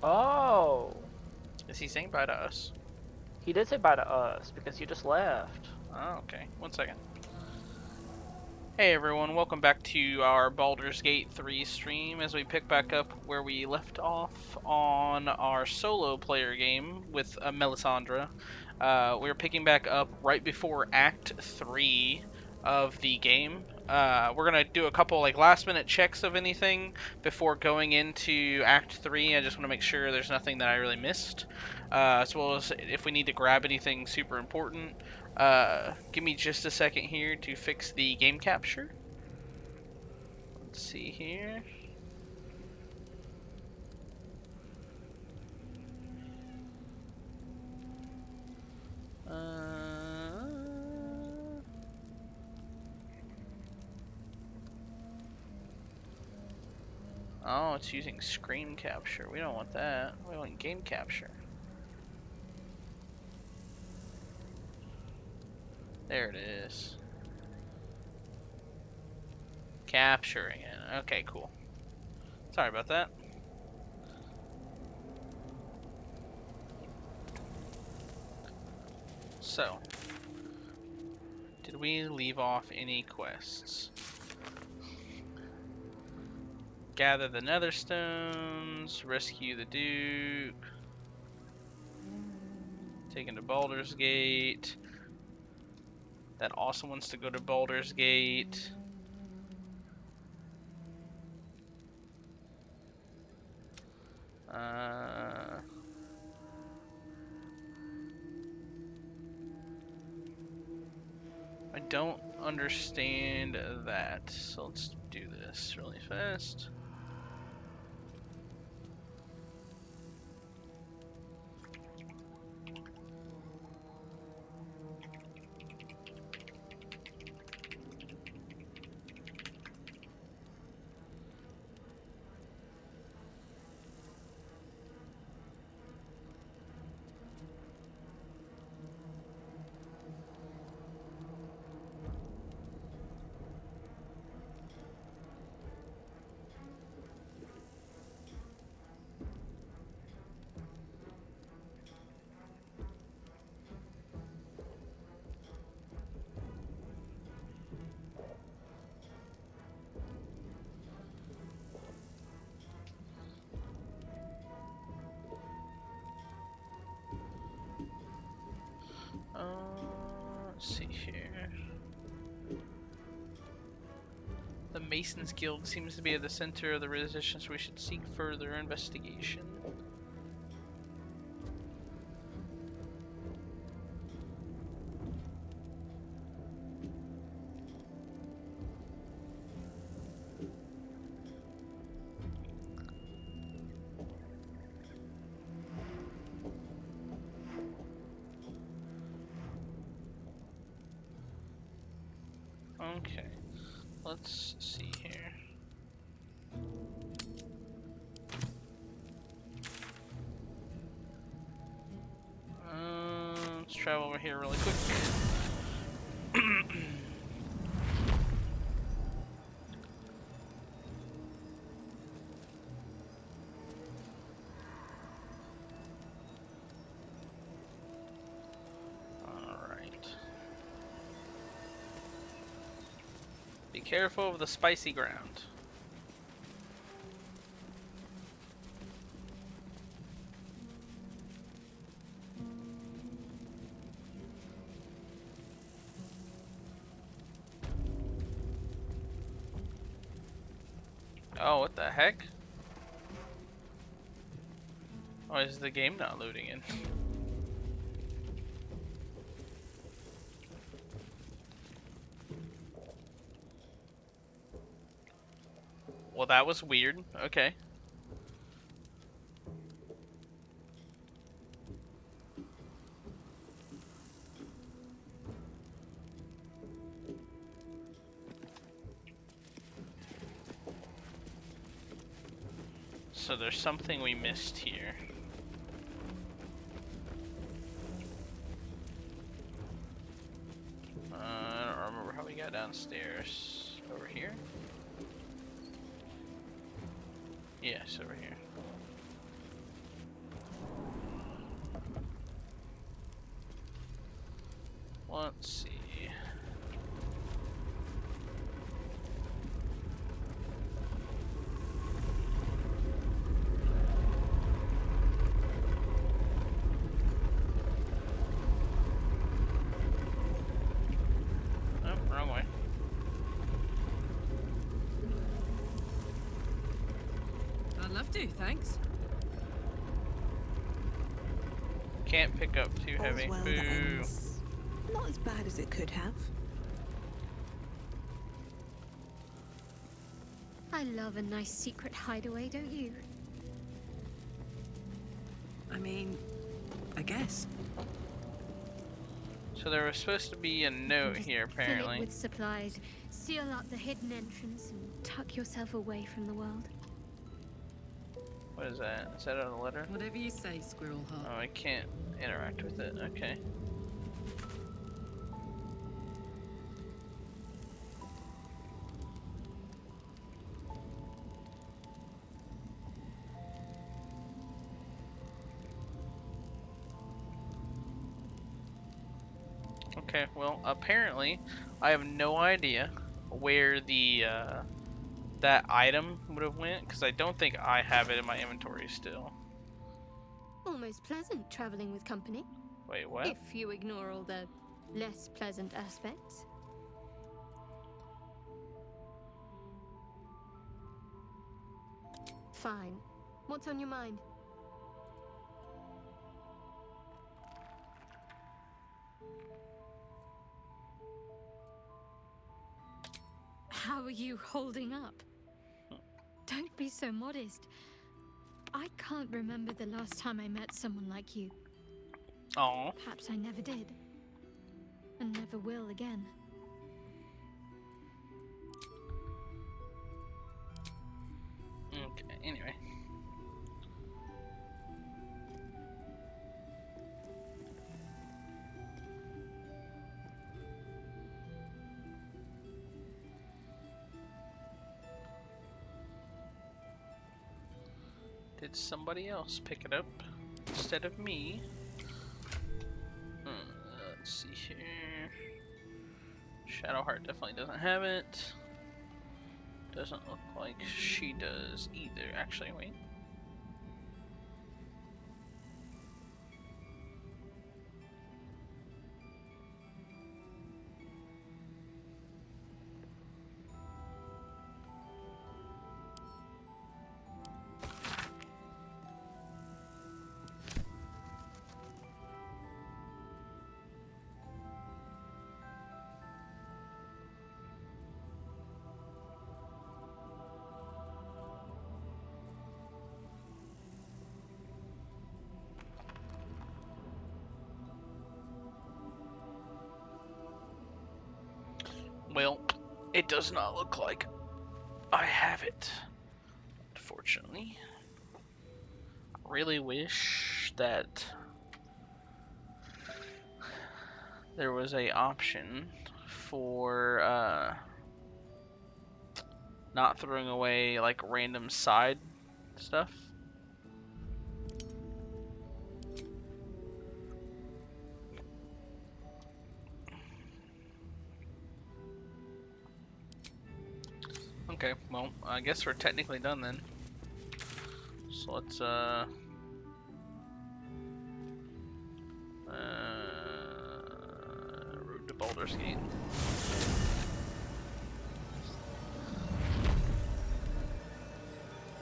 Oh, Is he saying bye to us? he did say bye to us because you just left. Oh, okay. 1 second. Hey everyone, welcome back to our Baldur's Gate 3 stream as we pick back up where we left off on our solo player game with Melisandre. We're picking back up right before Act 3 of the game. We're gonna do a couple like last minute checks of anything before going into Act 3. I just want to make sure there's nothing that I really missed, as well as if we need to grab anything super important. Give me just a second here to fix the game capture. Let's see here. Oh, it's using screen capture. We don't want that. We want game capture. There it is. Capturing it. Okay, cool. Sorry about that. So, did we leave off any quests? Gather the netherstones, rescue the Duke, taken to Baldur's Gate. That also wants to go to Baldur's Gate. I don't understand that, so let's do this really fast. Let's see here. The Masons Guild seems to be at the center of the resistance. We should seek further investigation. Okay, let's see here. Let's travel over here really quick. Alright. Be careful of the spicy ground. Oh, what the heck? Why is the game not loading in? Well, that was weird. Okay. So there's something we missed here. I don't remember how we got downstairs. Over here? Yes, over here. Let's see. Oh, wrong way. I'd love to, thanks. Can't pick up too heavy. All's well Boo. that ends. Not as bad as it could have. I love a nice secret hideaway, don't you? I mean, I guess. So there was supposed to be a note Just here, Fill it apparently. with supplies, seal up the hidden entrance, and tuck yourself away from the world. What is that? Is that a letter? Whatever you say, Squirrel Heart. Oh, I can't interact with it. Okay. Okay, well, apparently, I have no idea where the that item would have went, because I don't think I have it in my inventory still. Almost pleasant traveling with company, Wait, what? if you ignore all the less pleasant aspects. Fine. What's on your mind? How are you holding up? Don't be so modest. I can't remember the last time I met someone like you. Oh, Perhaps I never did. And never will again. okay. Anyway. Did somebody else pick it up instead of me? Let's see here. Shadowheart definitely doesn't have it. Doesn't look like she does either. Actually, wait. Well, it does not look like I have it, unfortunately. I really wish that there was a option for not throwing away like random side stuff. Okay, well, I guess we're technically done then. So let's route to Baldur's Gate.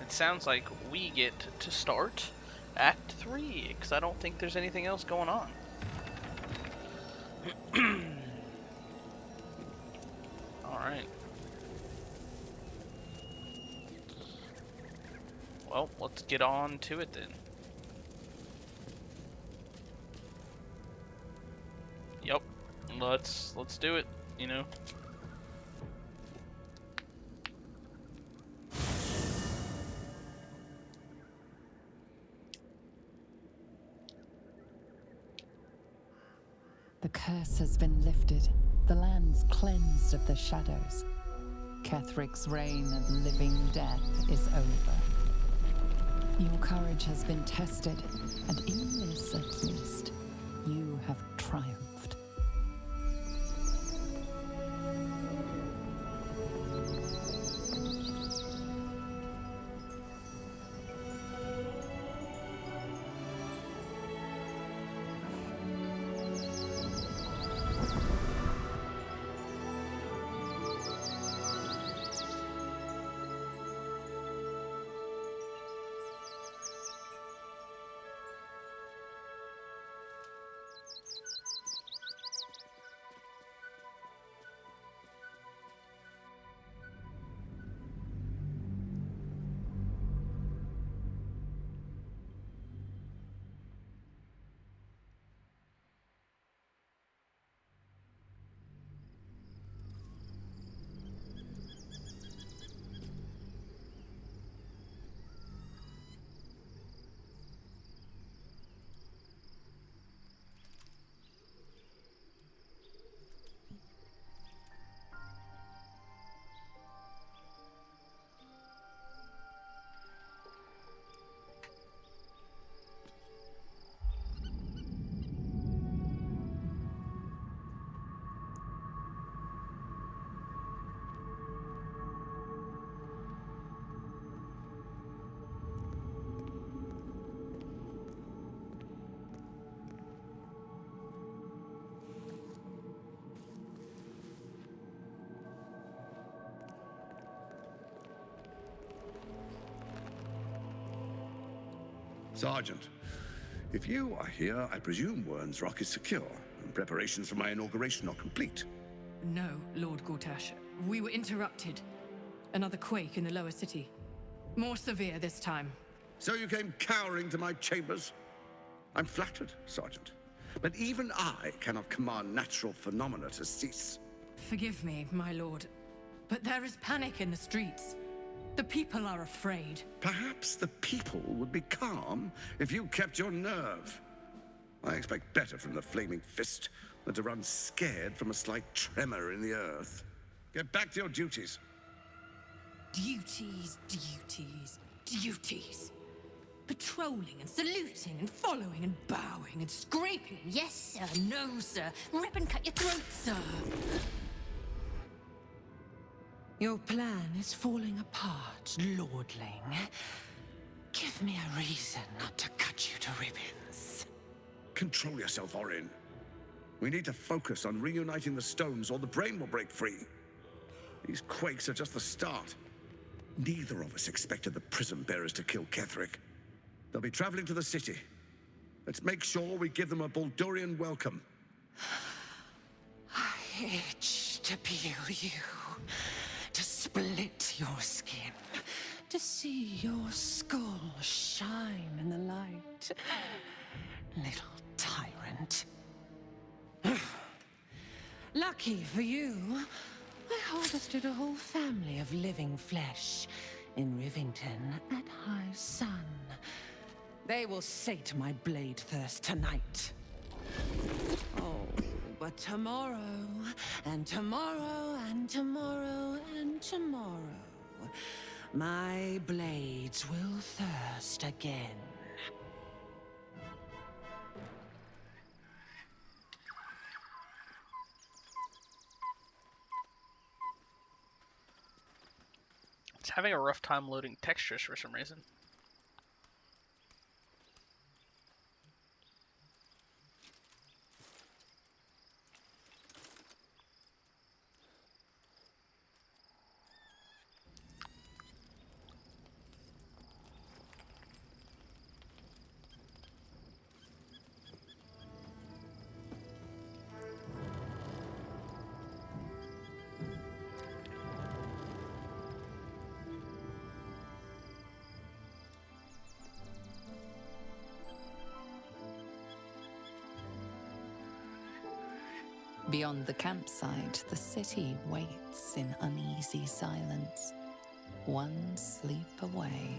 It sounds like we get to start Act 3, because I don't think there's anything else going on. Alright. Well, let's get on to it then. Yep. Let's do it, you know. The curse has been lifted, the lands cleansed of the shadows. Kethric's reign of living death is over. Your courage has been tested, and in this at least, you have triumphed. Sergeant, if you are here, I presume Wern's Rock is secure, and preparations for my inauguration are complete. No, Lord Gortash. We were interrupted. Another quake in the lower city. More severe this time. So you came cowering to my chambers? I'm flattered, Sergeant. But even I cannot command natural phenomena to cease. Forgive me, my lord, but there is panic in the streets. The people are afraid. Perhaps the people would be calm if you kept your nerve. I expect better from the Flaming Fist than to run scared from a slight tremor in the earth. Get back to your duties. Duties, duties, duties. Patrolling and saluting and following and bowing and scraping and yes sir, no sir, rip and cut your throat, sir. Your plan is falling apart, lordling. Give me a reason not to cut you to ribbons. Control yourself, Orin. We need to focus on reuniting the stones or the brain will break free. These quakes are just the start. Neither of us expected the prism bearers to kill Ketherick. They'll be traveling to the city. Let's make sure we give them a Baldurian welcome. I itch to peel you, to split your skin, to see your skull shine in the light. Little tyrant. Lucky for you, I harvested a whole family of living flesh in Rivington at high sun. They will sate my blade thirst tonight. Oh, but tomorrow, and tomorrow, and tomorrow, and tomorrow, my blades will thirst again. It's having a rough time loading textures for some reason. Beyond the campsite, the city waits in uneasy silence, one sleep away.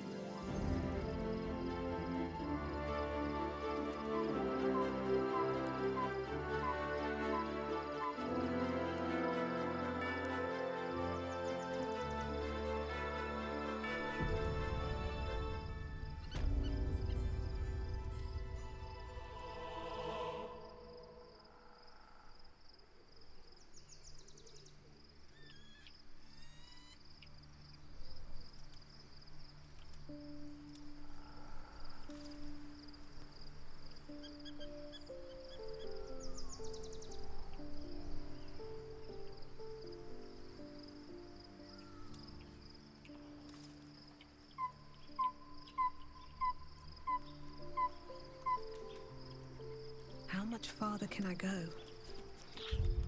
How much farther can I go?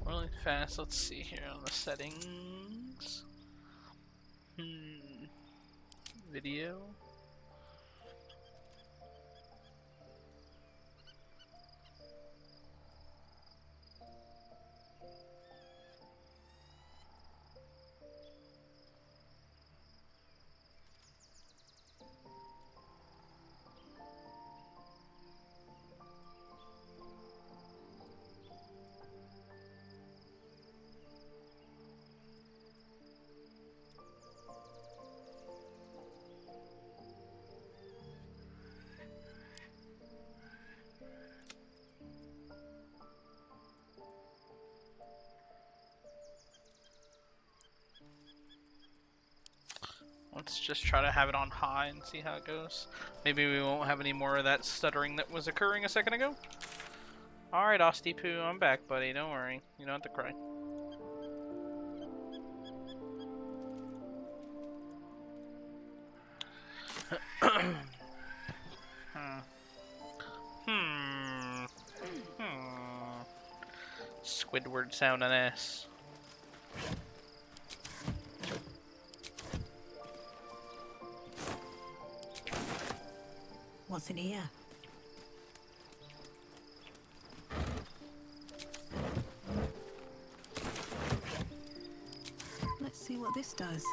Really fast. Let's see here on the settings. Video. Let's just try to have it on high and see how it goes. Maybe we won't have any more of that stuttering that was occurring a second ago. Alright, Osty Poo, I'm back, buddy. Don't worry. You don't have to cry. Squidward sound on S. What's in here? Let's see what this does.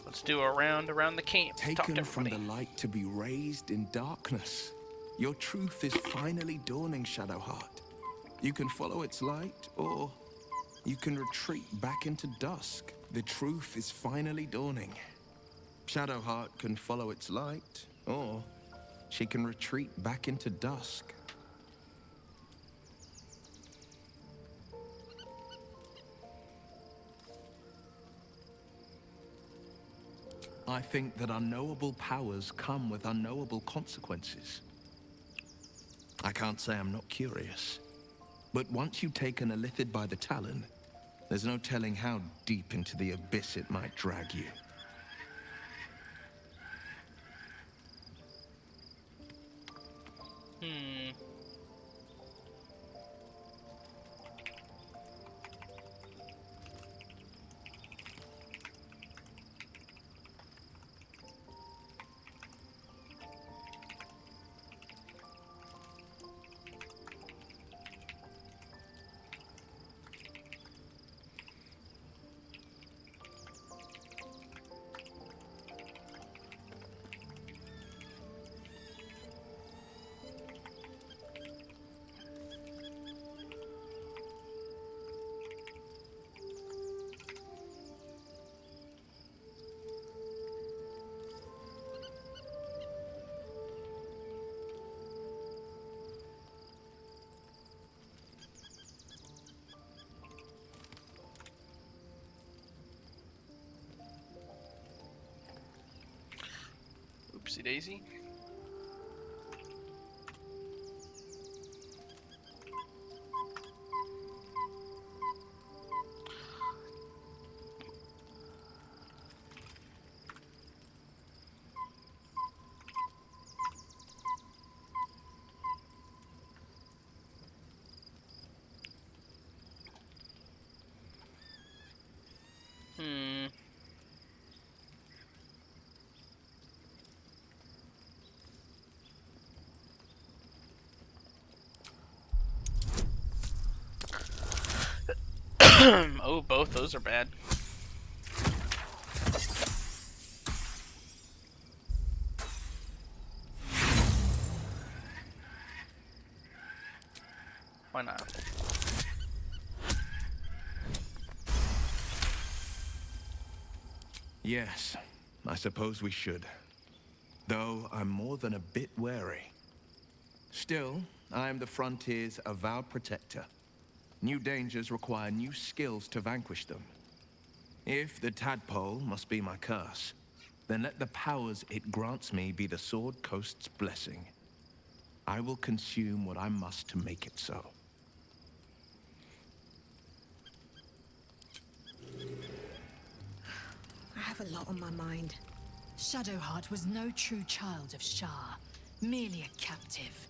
Let's do a round around the camp. Talk to Taken from everybody. the light to be raised in darkness. Your truth is finally dawning, Shadowheart. You can follow its light, or you can retreat back into dusk. The truth is finally dawning. Shadowheart can follow its light, or she can retreat back into dusk. I think that unknowable powers come with unknowable consequences. I can't say I'm not curious, but once you've taken a lithid by the talon, there's no telling how deep into the abyss it might drag you. Oopsie daisy. Oh, both those are bad. Why not? Yes, I suppose we should. Though I'm more than a bit wary. Still, I am the Frontier's avowed protector. New dangers require new skills to vanquish them. If the tadpole must be my curse, then let the powers it grants me be the Sword Coast's blessing. I will consume what I must to make it so. I have a lot on my mind. Shadowheart was no true child of Shah, merely a captive.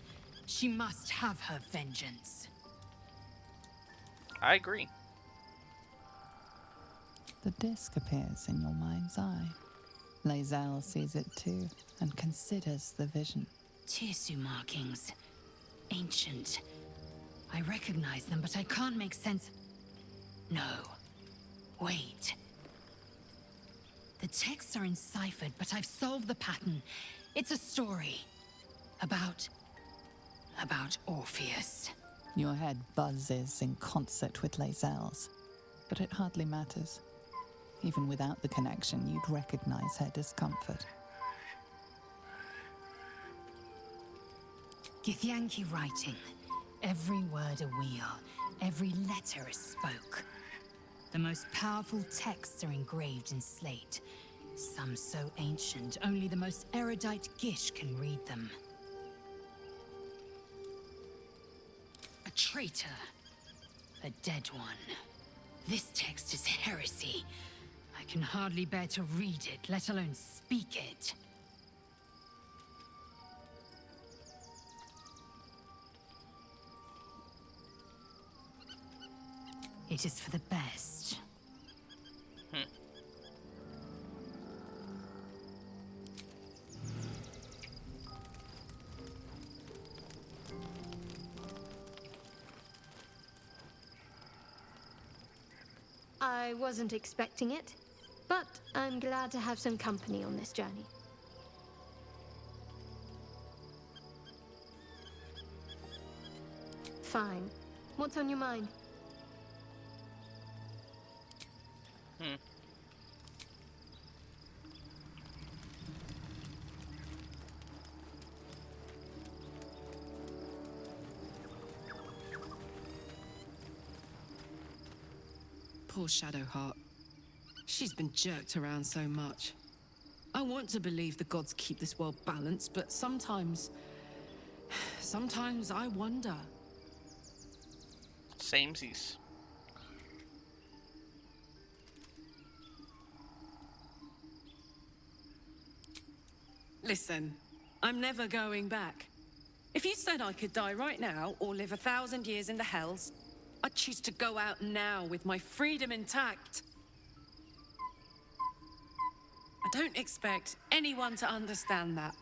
She must have her vengeance. I agree. The disc appears in your mind's eye. Lae'zel sees it too, and considers the vision. Tirsu markings. Ancient. I recognize them, but I can't make sense. No. Wait. The texts are enciphered, but I've solved the pattern. It's a story. About Orpheus. Your head buzzes in concert with Lae'zel's, but it hardly matters. Even without the connection, you'd recognize her discomfort. Githyanki writing. Every word a wheel, every letter a spoke. The most powerful texts are engraved in slate. Some so ancient, only the most erudite Gish can read them. A traitor. A dead one. This text is heresy. I can hardly bear to read it, let alone speak it. It is for the best. I wasn't expecting it, but I'm glad to have some company on this journey. Fine. What's on your mind? Poor Shadowheart. She's been jerked around so much. I want to believe the gods keep this world balanced, but sometimes I wonder. Samesies. Listen, I'm never going back. If you said I could die right now or live 1,000 years in the Hells, I'd choose to go out now with my freedom intact. I don't expect anyone to understand that.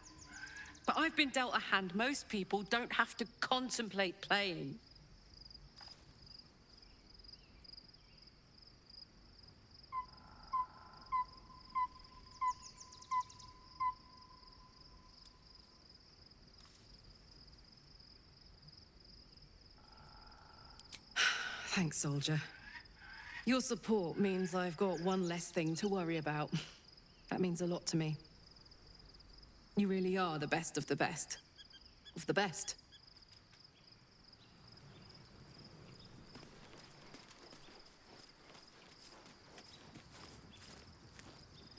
But I've been dealt a hand most people don't have to contemplate playing. Thanks, soldier. Your support means I've got one less thing to worry about. That means a lot to me. You really are the best of the best. Of the best.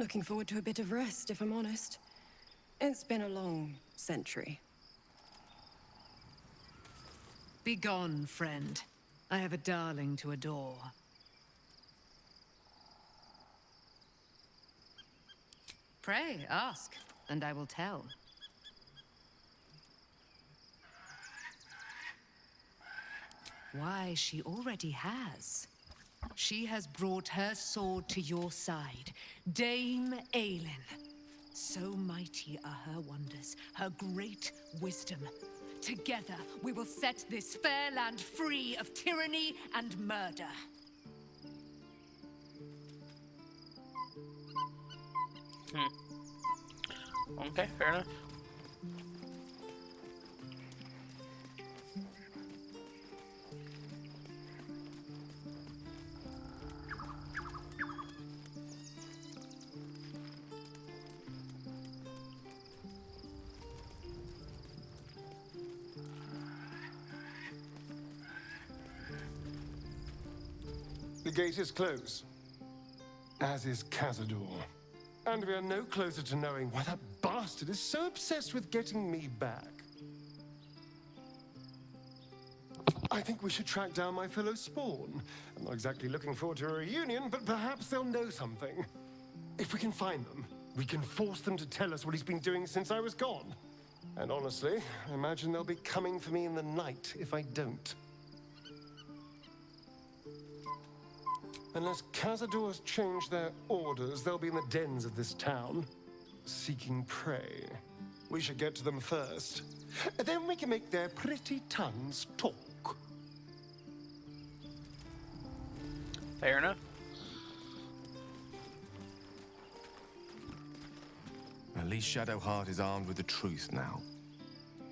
Looking forward to a bit of rest, if I'm honest. It's been a long century. Be gone, friend. I have a darling to adore. Pray, ask, and I will tell. Why, she already has. She has brought her sword to your side, Dame Aelin. So mighty are her wonders, her great wisdom. Together, we will set this fair land free of tyranny and murder. Okay, fair enough. The gate is closed, as is Cazador. And we are no closer to knowing why that bastard is so obsessed with getting me back. I think we should track down my fellow Spawn. I'm not exactly looking forward to a reunion, but perhaps they'll know something. If we can find them, we can force them to tell us what he's been doing since I was gone. And honestly, I imagine they'll be coming for me in the night if I don't. Unless Cazador's changed their orders, they'll be in the dens of this town, seeking prey. We should get to them first. Then we can make their pretty tongues talk. Fair enough. At least Shadowheart is armed with the truth now.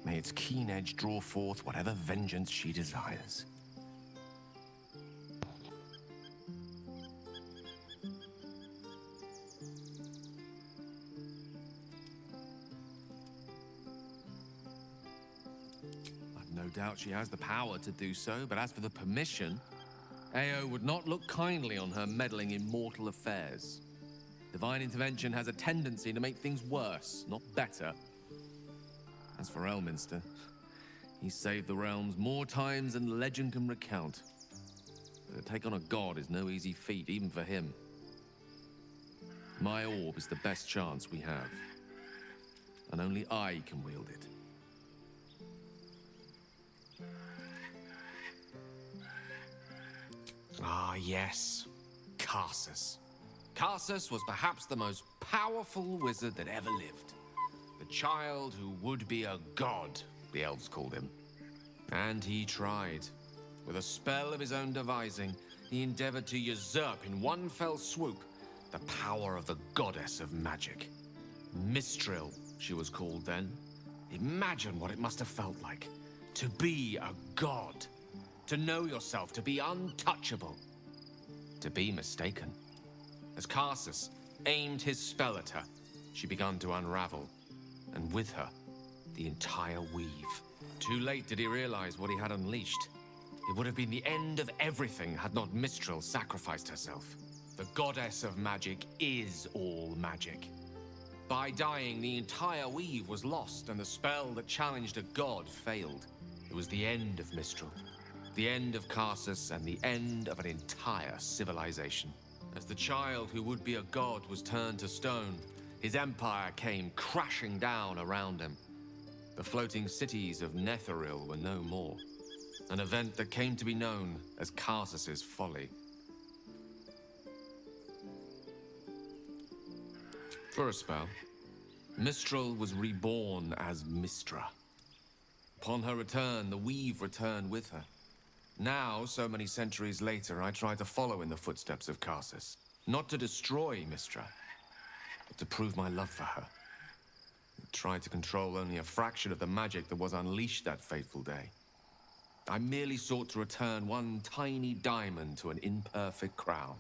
May its keen edge draw forth whatever vengeance she desires. I've no doubt she has the power to do so, but as for the permission, Ao would not look kindly on her meddling in mortal affairs. Divine intervention has a tendency to make things worse, not better. As for Elminster, he saved the realms more times than legend can recount. But to take on a god is no easy feat, even for him. My orb is the best chance we have. And only I can wield it. Ah, yes. Karsus. Karsus was perhaps the most powerful wizard that ever lived. The child who would be a god, the elves called him. And he tried. With a spell of his own devising, he endeavored to usurp in one fell swoop the power of the goddess of magic. Mistral, she was called then. Imagine what it must have felt like to be a god. To know yourself, to be untouchable. To be mistaken. As Karsus aimed his spell at her, she began to unravel, and with her, the entire weave. Too late did he realize what he had unleashed. It would have been the end of everything had not Mistral sacrificed herself. The goddess of magic is all magic. By dying, the entire weave was lost, and the spell that challenged a god failed. It was the end of Mistral, the end of Karsus, and the end of an entire civilization. As the child who would be a god was turned to stone, his empire came crashing down around him. The floating cities of Netheril were no more. An event that came to be known as Karsus's folly. For a spell, Mistral was reborn as Mistra. Upon her return, the weave returned with her. Now, so many centuries later, I try to follow in the footsteps of Karsus. Not to destroy Mistra, but to prove my love for her. I tried to control only a fraction of the magic that was unleashed that fateful day. I merely sought to return one tiny diamond to an imperfect crown.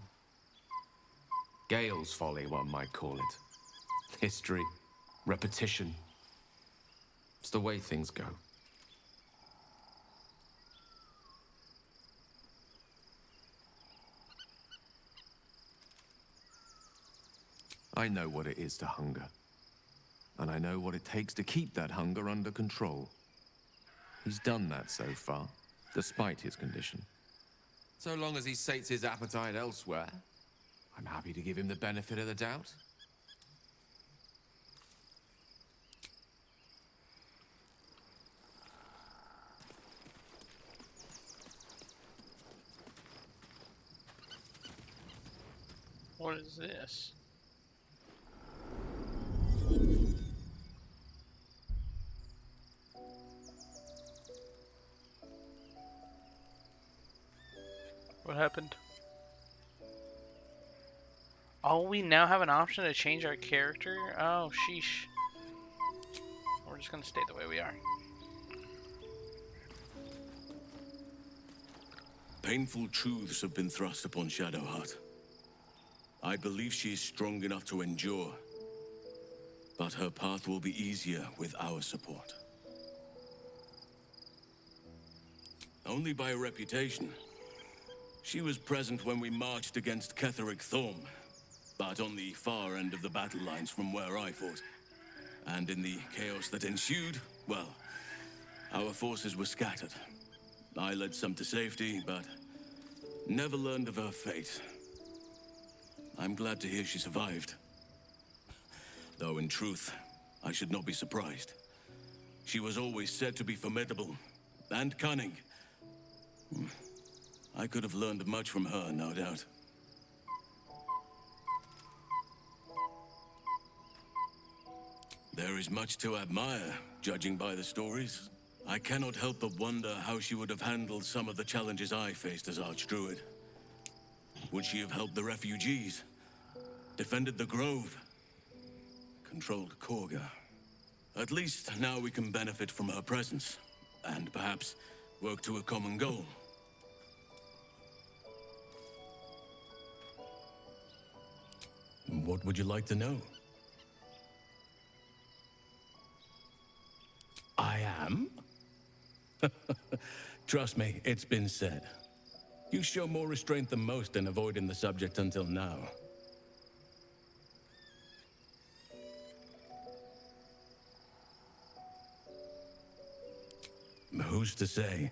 Gale's folly, one might call it. History, repetition. It's the way things go. I know what it is to hunger. And I know what it takes to keep that hunger under control. He's done that so far, despite his condition. So long as he sates his appetite elsewhere, I'm happy to give him the benefit of the doubt. What is this? What happened? Oh, we now have an option to change our character? Oh, sheesh. We're just gonna stay the way we are. Painful truths have been thrust upon Shadowheart. I believe she is strong enough to endure, but her path will be easier with our support. Only by reputation. She was present when we marched against Ketheric Thorm, but on the far end of the battle lines from where I fought. And in the chaos that ensued, well, our forces were scattered. I led some to safety, but never learned of her fate. I'm glad to hear she survived. Though in truth, I should not be surprised. She was always said to be formidable and cunning. I could have learned much from her, no doubt. There is much to admire, judging by the stories. I cannot help but wonder how she would have handled some of the challenges I faced as Archdruid. Would she have helped the refugees? Defended the Grove? Controlled Korga? At least now we can benefit from her presence, and perhaps work to a common goal. What would you like to know? I am? Trust me, it's been said. You show more restraint than most in avoiding the subject until now. Who's to say?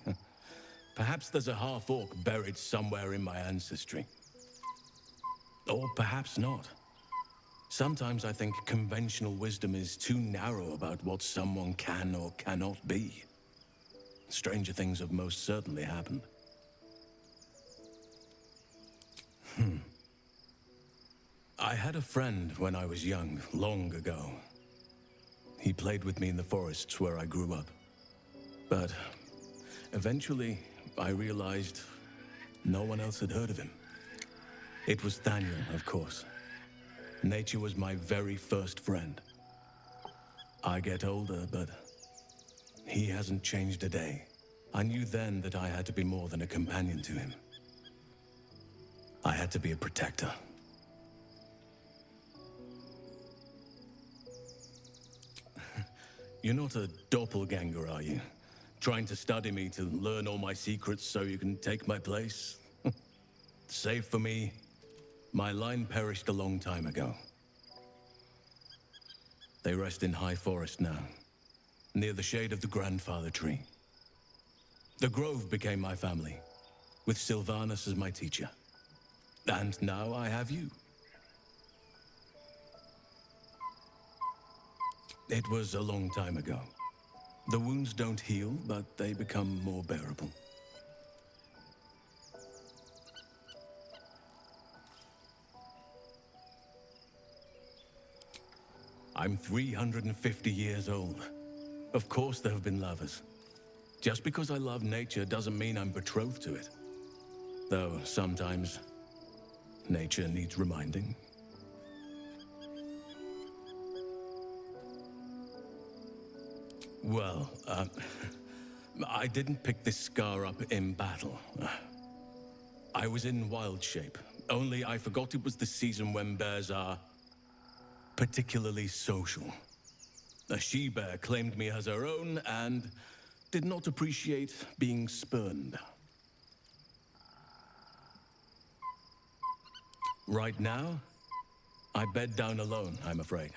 Perhaps there's a half-orc buried somewhere in my ancestry. Or perhaps not. Sometimes I think conventional wisdom is too narrow about what someone can or cannot be. Stranger things have most certainly happened. I had a friend when I was young, long ago. He played with me in the forests where I grew up. But eventually, I realized no one else had heard of him. It was Daniel, of course. Nature was my very first friend. I get older, but he hasn't changed a day. I knew then that I had to be more than a companion to him. I had to be a protector. You're not a doppelganger, are you? Trying to study me to learn all my secrets so you can take my place? Save for me, my line perished a long time ago. They rest in high forest now, near the shade of the grandfather tree. The grove became my family, with Sylvanus as my teacher. And now I have you. It was a long time ago. The wounds don't heal, but they become more bearable. I'm 350 years old. Of course there have been lovers. Just because I love nature doesn't mean I'm betrothed to it. Though sometimes, nature needs reminding. Well, I didn't pick this scar up in battle. I was in wild shape, only I forgot it was the season when bears are particularly social. A she-bear claimed me as her own and did not appreciate being spurned. Right now, I bed down alone, I'm afraid.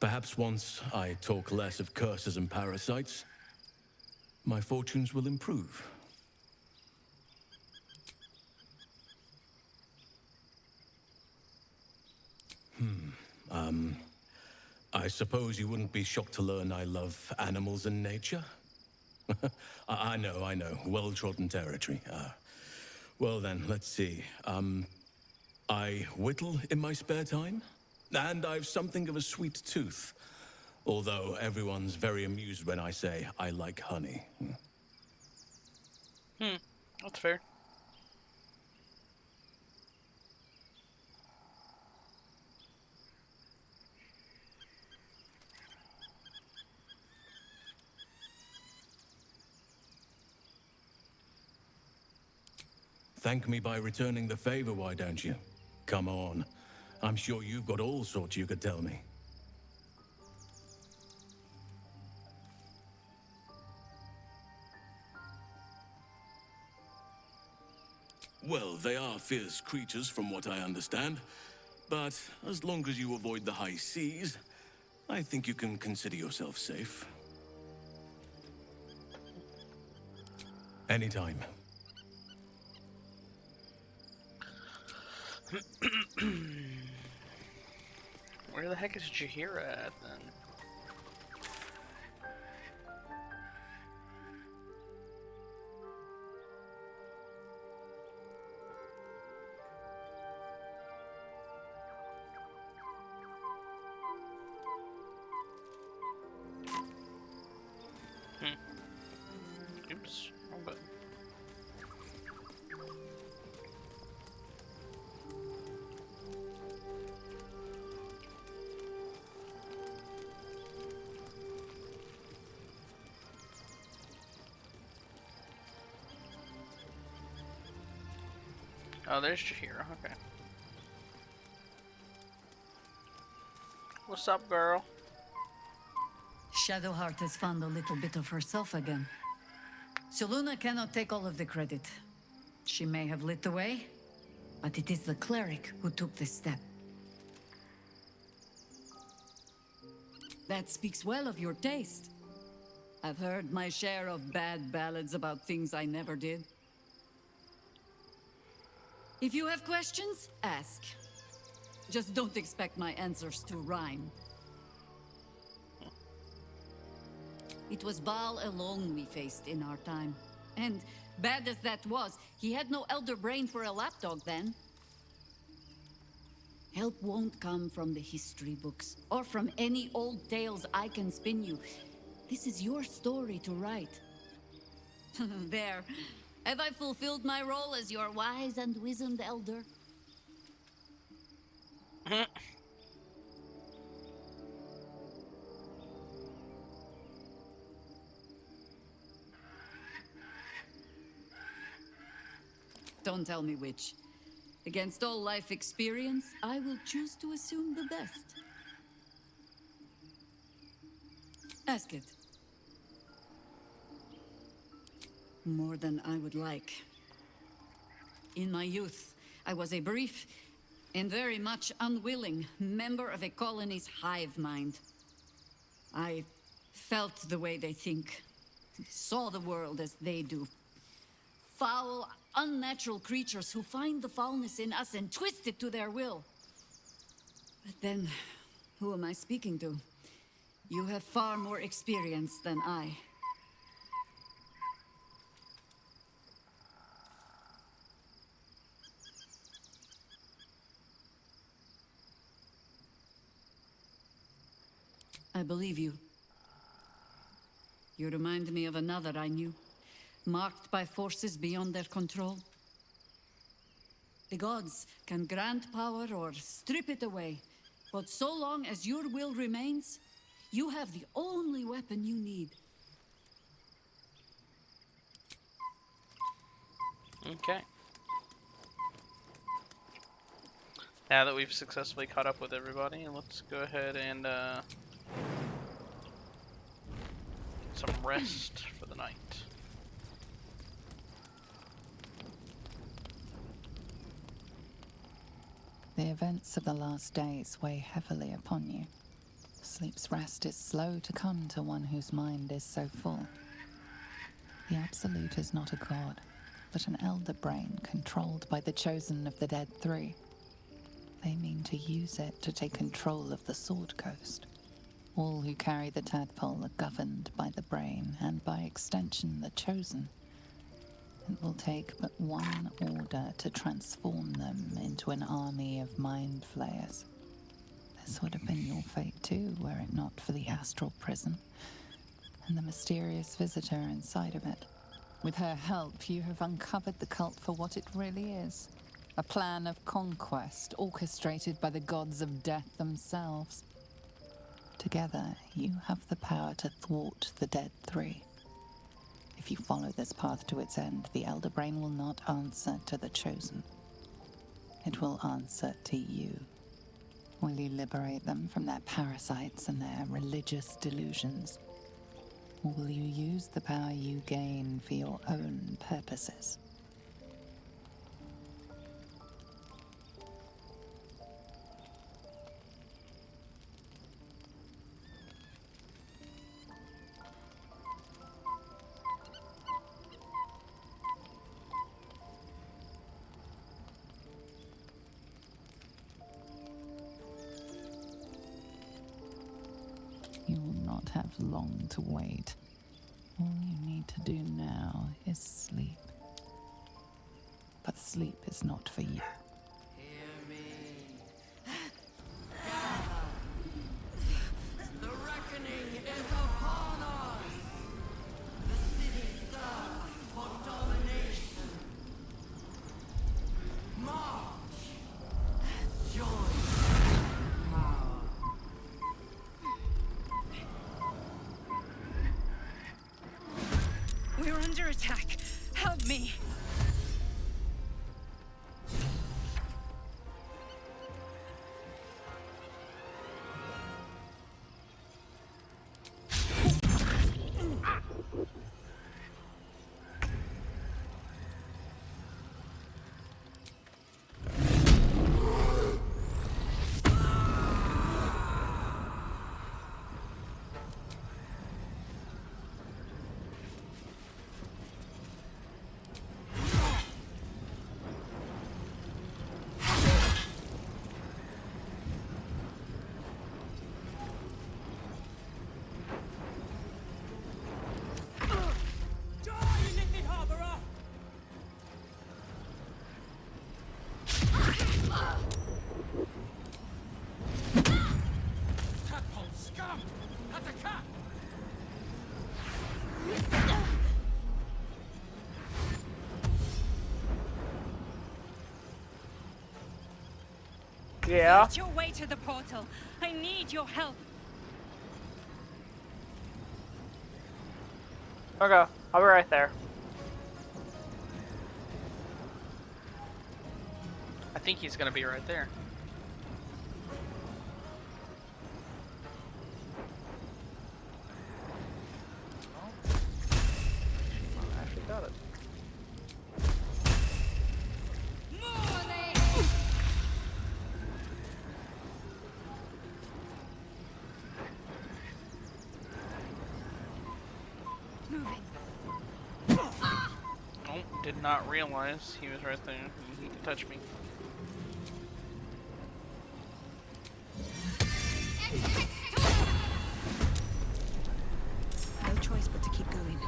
Perhaps once I talk less of curses and parasites, my fortunes will improve. I suppose you wouldn't be shocked to learn I love animals and nature? I know, well-trodden territory. Well then, let's see. I whittle in my spare time, and I've something of a sweet tooth. Although everyone's very amused when I say I like honey. That's fair. Thank me by returning the favor, why don't you? Come on. I'm sure you've got all sorts you could tell me. Well, they are fierce creatures from what I understand. But as long as you avoid the high seas, I think you can consider yourself safe. Anytime. Where the heck is Jaheira at then? Oops, wrong button. Oh, there's Jaheira, okay. What's up, girl? Shadowheart has found a little bit of herself again. Soluna cannot take all of the credit. She may have lit the way, but it is the cleric who took this step. That speaks well of your taste. I've heard my share of bad ballads about things I never did. If you have questions, ask. Just don't expect my answers to rhyme. It was Baal alone we faced in our time. And bad as that was, he had no elder brain for a lapdog then. Help won't come from the history books, or from any old tales I can spin you. This is your story to write. There. Have I fulfilled my role as your wise and wizened elder? Don't tell me which. Against all life experience, I will choose to assume the best. Ask it. More than I would like. In my youth, I was a brief and very much unwilling member of a colony's hive mind. I felt the way they think, saw the world as they do. Foul, unnatural creatures who find the foulness in us and twist it to their will. But then, who am I speaking to? You have far more experience than I. I believe you. You remind me of another I knew, marked by forces beyond their control. The gods can grant power or strip it away, but so long as your will remains, you have the only weapon you need. Okay. Now that we've successfully caught up with everybody, let's go ahead and get some rest for the night. The events of the last days weigh heavily upon you. Sleep's rest is slow to come to one whose mind is so full. The Absolute is not a god, but an elder brain controlled by the chosen of the Dead Three. They mean to use it to take control of the Sword Coast. All who carry the tadpole are governed by the brain, and by extension the chosen. It will take but one order to transform them into an army of mind flayers. This would have been your fate too, were it not for the astral prison and the mysterious visitor inside of it. With her help, you have uncovered the cult for what it really is. A plan of conquest orchestrated by the gods of death themselves. Together, you have the power to thwart the Dead Three. If you follow this path to its end, the Elder Brain will not answer to the Chosen. It will answer to you. Will you liberate them from their parasites and their religious delusions? Or will you use the power you gain for your own purposes? You will not have long to wait. All you need to do now is sleep. But sleep is not for you. Hear me. The reckoning is upon us. The city thirsts for domination. March. Join. We're under attack. Help me. Yeah. Fight your way to the portal. I need your help. Okay, I'll be right there. I think he's gonna be right there. I actually got it. Moving. Oh, did not realize he was right there. He could touch me. No choice but to keep going.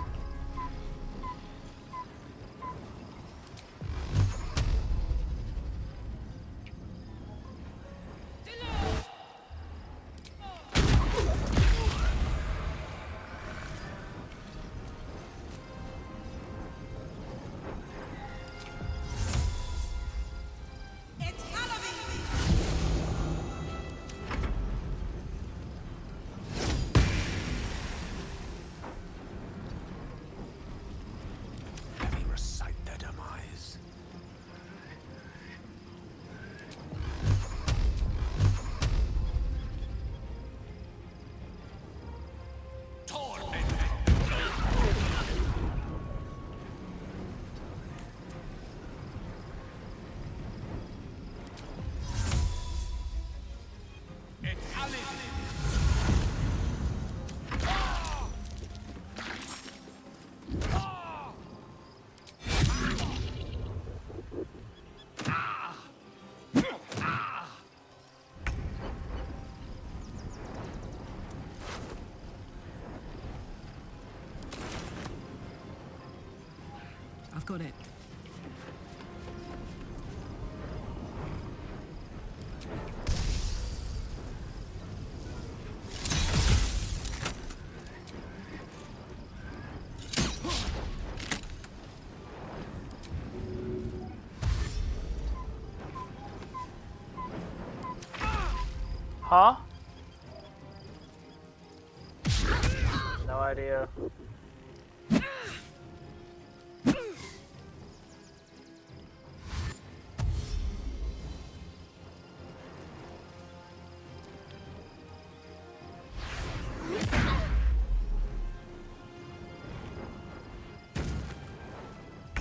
Let me recite their demise. I've got it. Huh? No idea.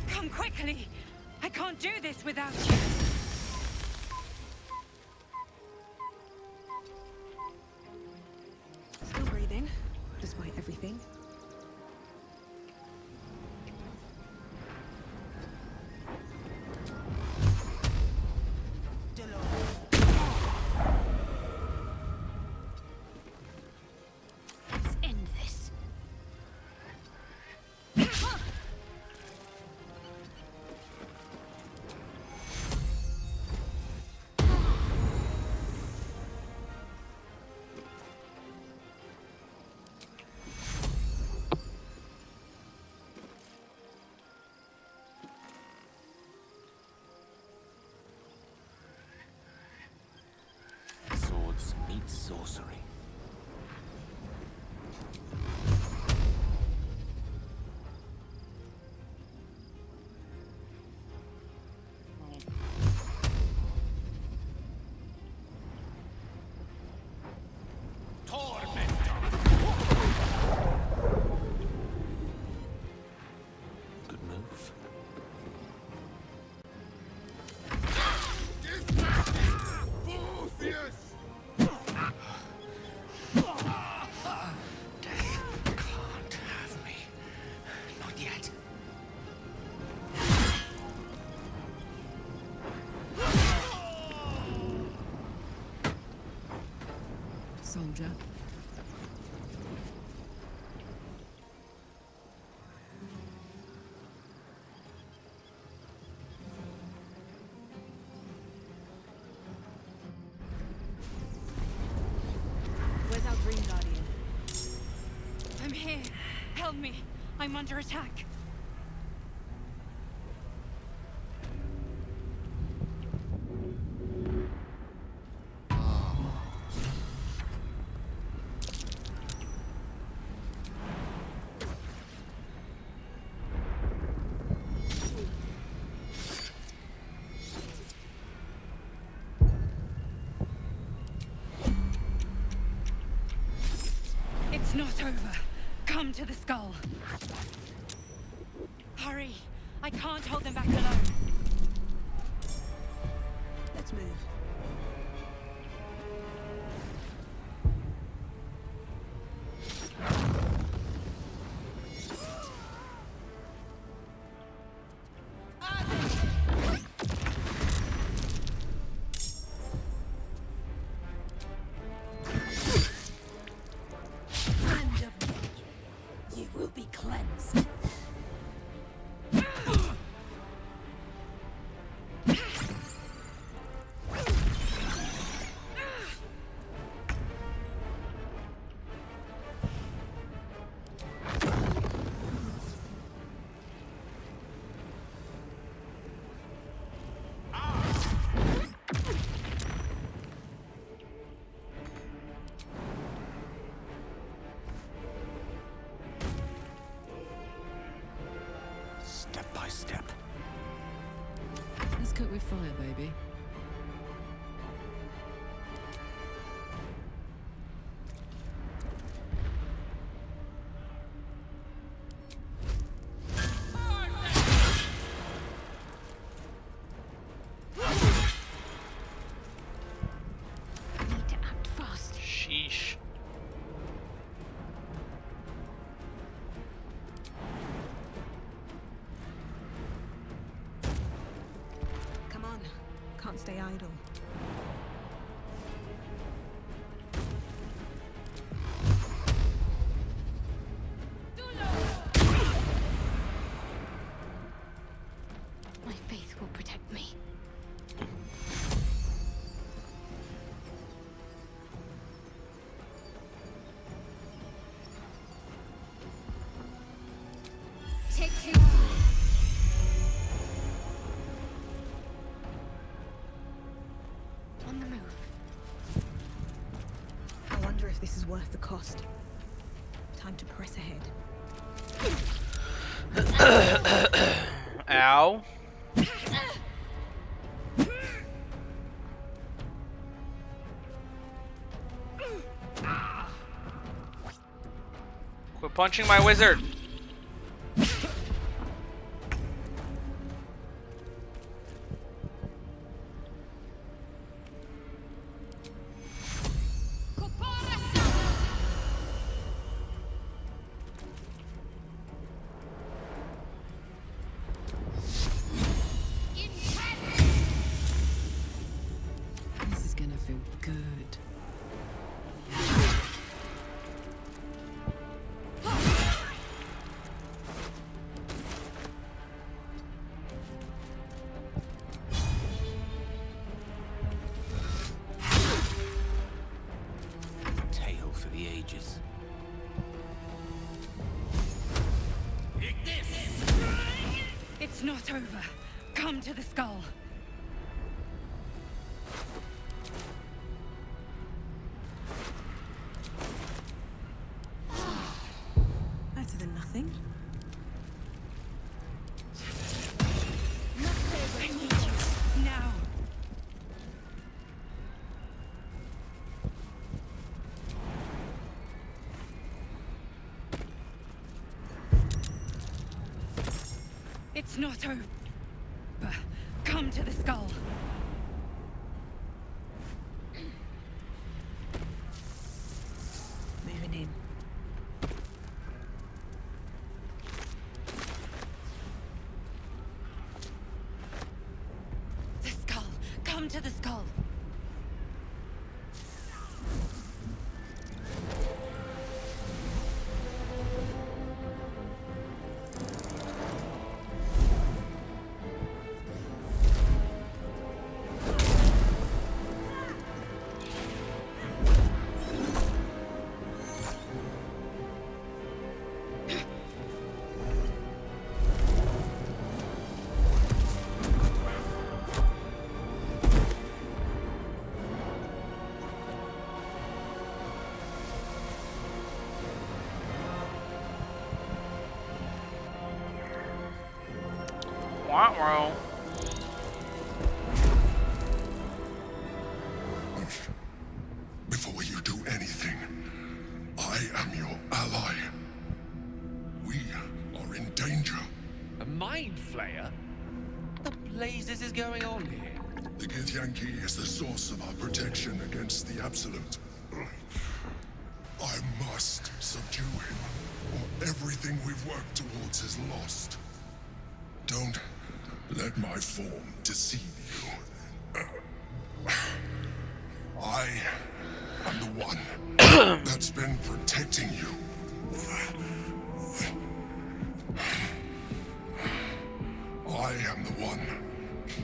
Come quickly. I can't do this without you. Still breathing, despite everything. Let's end this. Swords meet sorcery. Good move. Can't have me. Not yet. Soldier. Where's our Dream Guardian? I'm here. Help me. I'm under attack. over. Come to the skull. Hurry. I can't hold them back alone. Let's move. You will be cleansed. Step by step. Let's cook with fire, baby. Need to act fast. Sheesh. Come on. Can't stay idle. My faith will protect me. Take two. On the move. I wonder if this is worth the cost. Time to press ahead. Ow. Quit punching my wizard. This is gonna feel good. Tale for the ages. It's not over. Come to the skull. Better than nothing. I need you. Now. It's not over. Come to the skull. Moving in. The skull. Come to the skull. Wah-wah. Before you do anything, I am your ally. mind flayer? What the blazes is going on here? The Githyanki is the source of our protection against the Absolute. I must subdue him, or everything we've worked towards is lost. Don't let my form deceive you. I am the one that's been protecting you. I am the one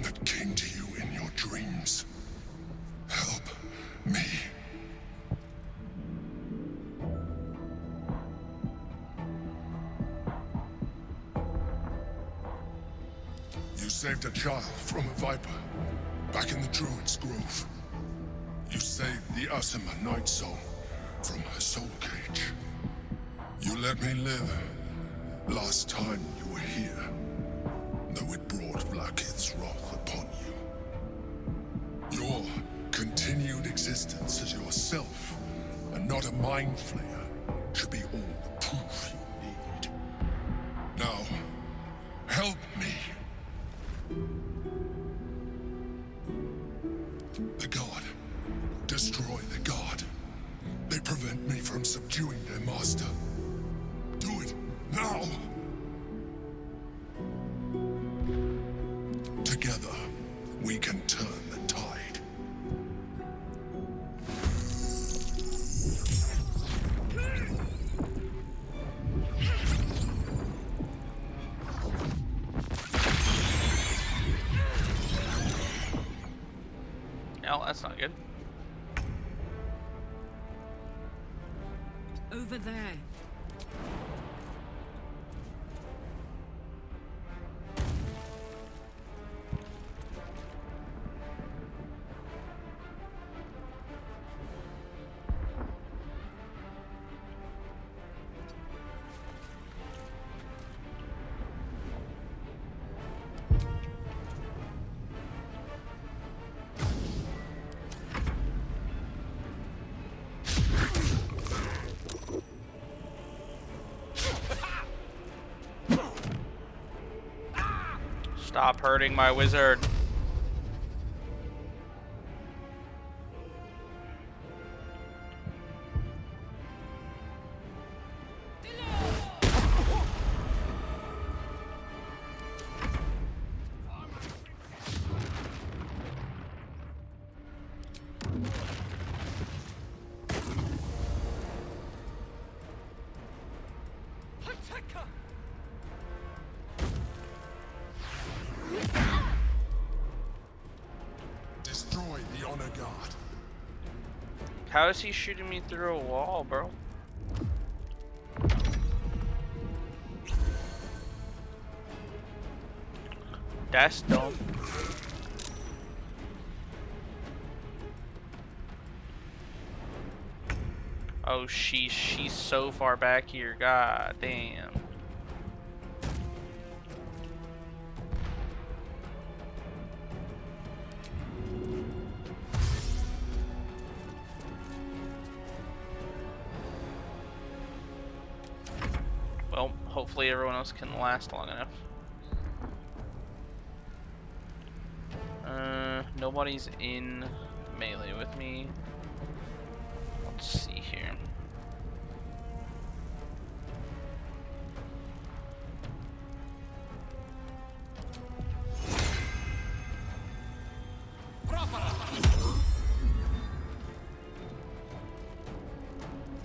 that came to you in your dreams. Help me. You saved a child from a viper back in the Druid's Grove. You saved the Asima Night Soul from her soul cage. You let me live last time you were here, though it brought Blackith's wrath upon you. Your continued existence as yourself, and not a mind flayer, should be all the proof you need. Now, help me. The God. Destroy the God. They prevent me from subduing their master. Do it now. Together, we can turn the tide. No, that's not good. Over there. Stop hurting my wizard. Destroy the Honor Guard. How is he shooting me through a wall, bro? That's dumb. Oh, she's so far back here. God damn. Well, hopefully everyone else can last long enough. Nobody's in melee with me. Let's see here.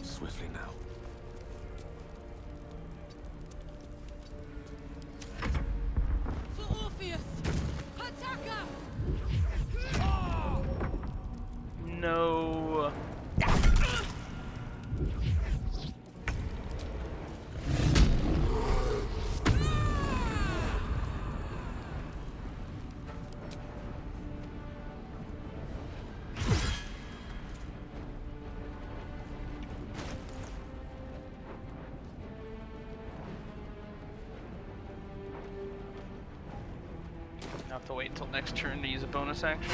Swiftly now. For Orpheus! Attacker! No. I have to wait until next turn to use a bonus action.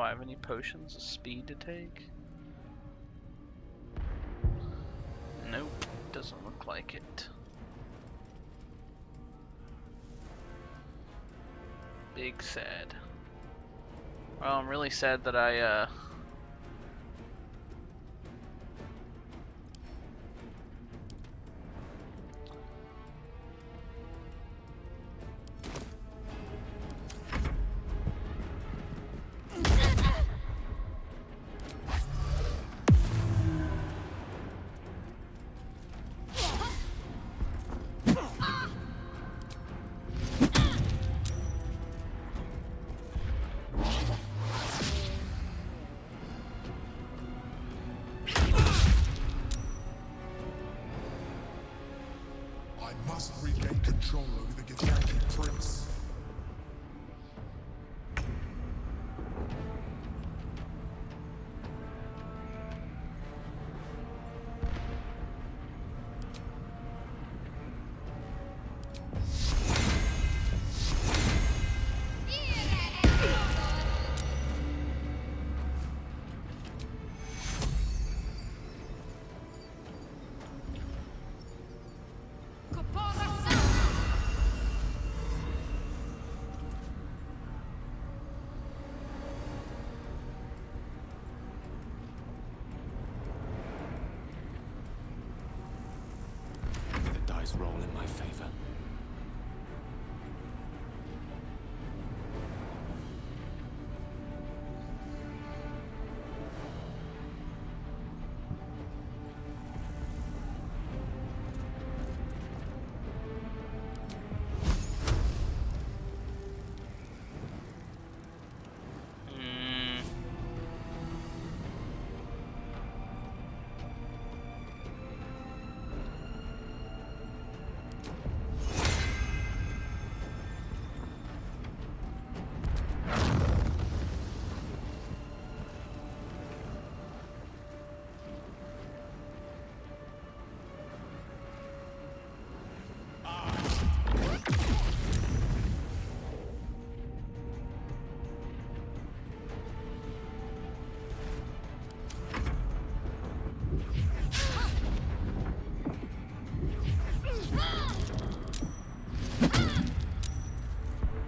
I have any potions of speed to take? Nope, doesn't look like it. Big sad. Well, I'm really sad that I I must regain control over the Githyanki prince. The dice roll in my favor.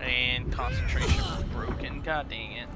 And concentration was broken. God dang it.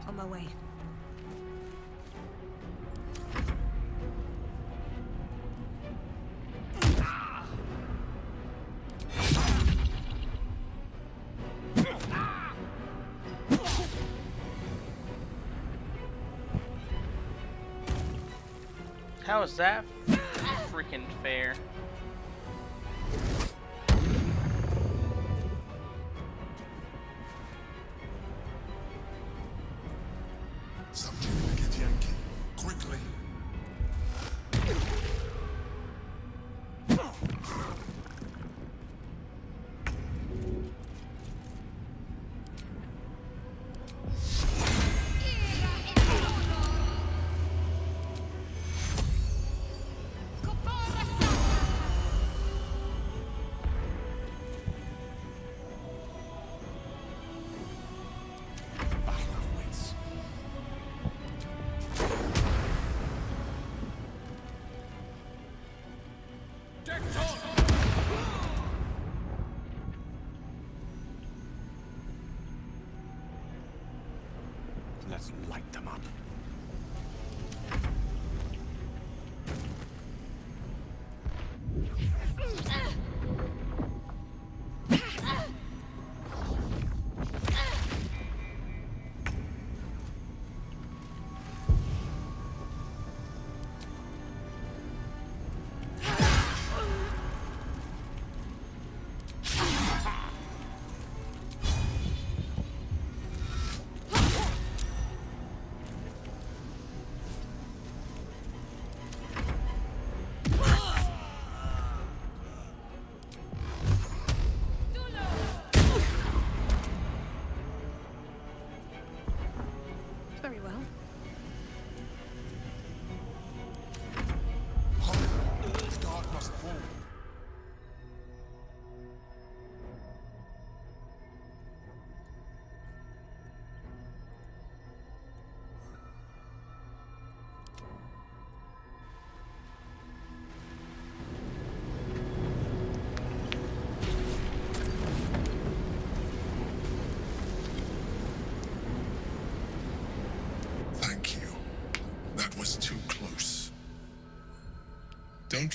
On my way. How is that freaking fair? Subdue the Githyanki. Quickly. Let's light them up.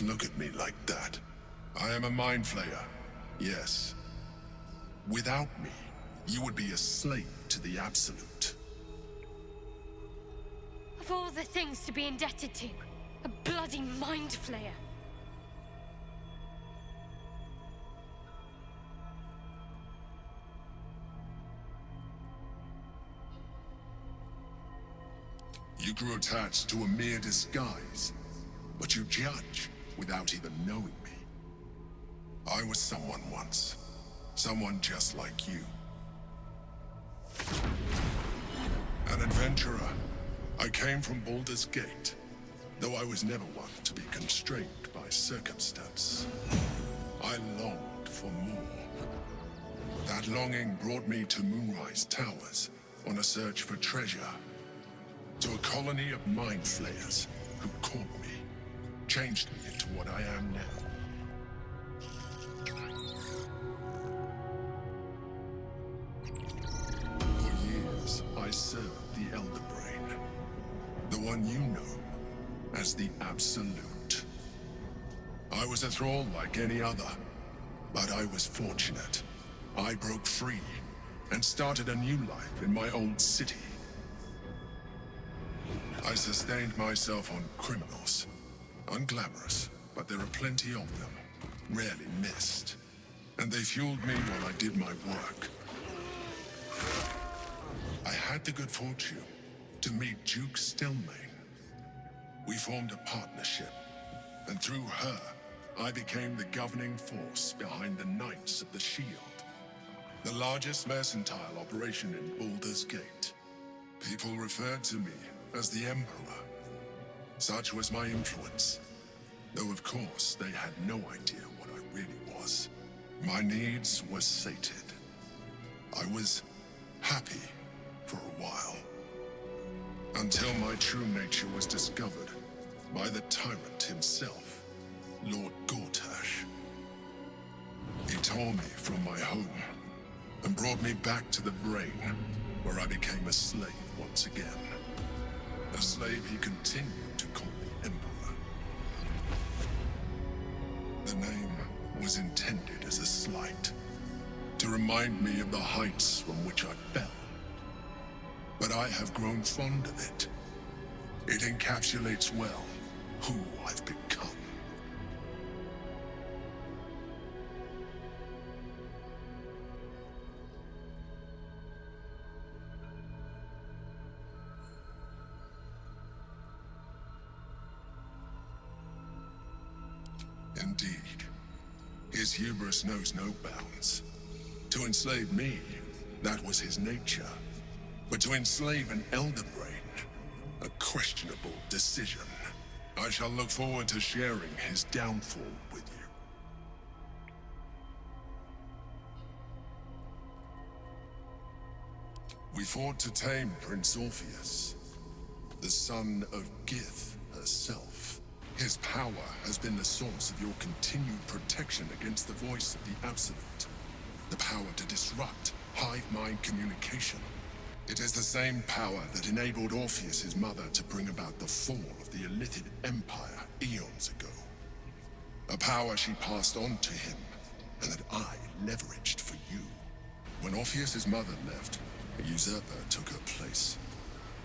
Don't look at me like that. I am a mind flayer, yes. Without me, you would be a slave to the Absolute. Of all the things to be indebted to, a bloody mind flayer. You grew attached to a mere disguise, but you judge without even knowing me. I was someone once. Someone just like you. An adventurer. I came from Baldur's Gate, though I was never one to be constrained by circumstance. I longed for more. That longing brought me to Moonrise Towers on a search for treasure. To a colony of mind flayers who caught me, changed me into what I am now. For years, I served the Elder Brain, the one you know as the Absolute. I was a thrall like any other, but I was fortunate. I broke free and started a new life in my old city. I sustained myself on criminals. Unglamorous, but there are plenty of them. Rarely missed. And they fueled me while I did my work. I had the good fortune to meet Duke Stelmane. We formed a partnership, and through her, I became the governing force behind the Knights of the Shield, the largest mercantile operation in Baldur's Gate. People referred to me as the Emperor. Such was my influence, though of course they had no idea what I really was. My needs were sated. I was happy for a while, until my true nature was discovered by the tyrant himself, Lord Gortash. He tore me from my home and brought me back to the Brain, where I became a slave once again. A slave he continued to call the Emperor. The name was intended as a slight, to remind me of the heights from which I fell. But I have grown fond of it. It encapsulates well who I've become. Indeed. His hubris knows no bounds. To enslave me, that was his nature. But to enslave an Elder Brain, a questionable decision. I shall look forward to sharing his downfall with you. We fought to tame Prince Orpheus, the son of Gith herself. His power has been the source of your continued protection against the voice of the Absolute. The power to disrupt hive mind communication. It is the same power that enabled Orpheus's mother to bring about the fall of the Illithid Empire eons ago. A power she passed on to him, and that I leveraged for you. When Orpheus's mother left, a usurper took her place.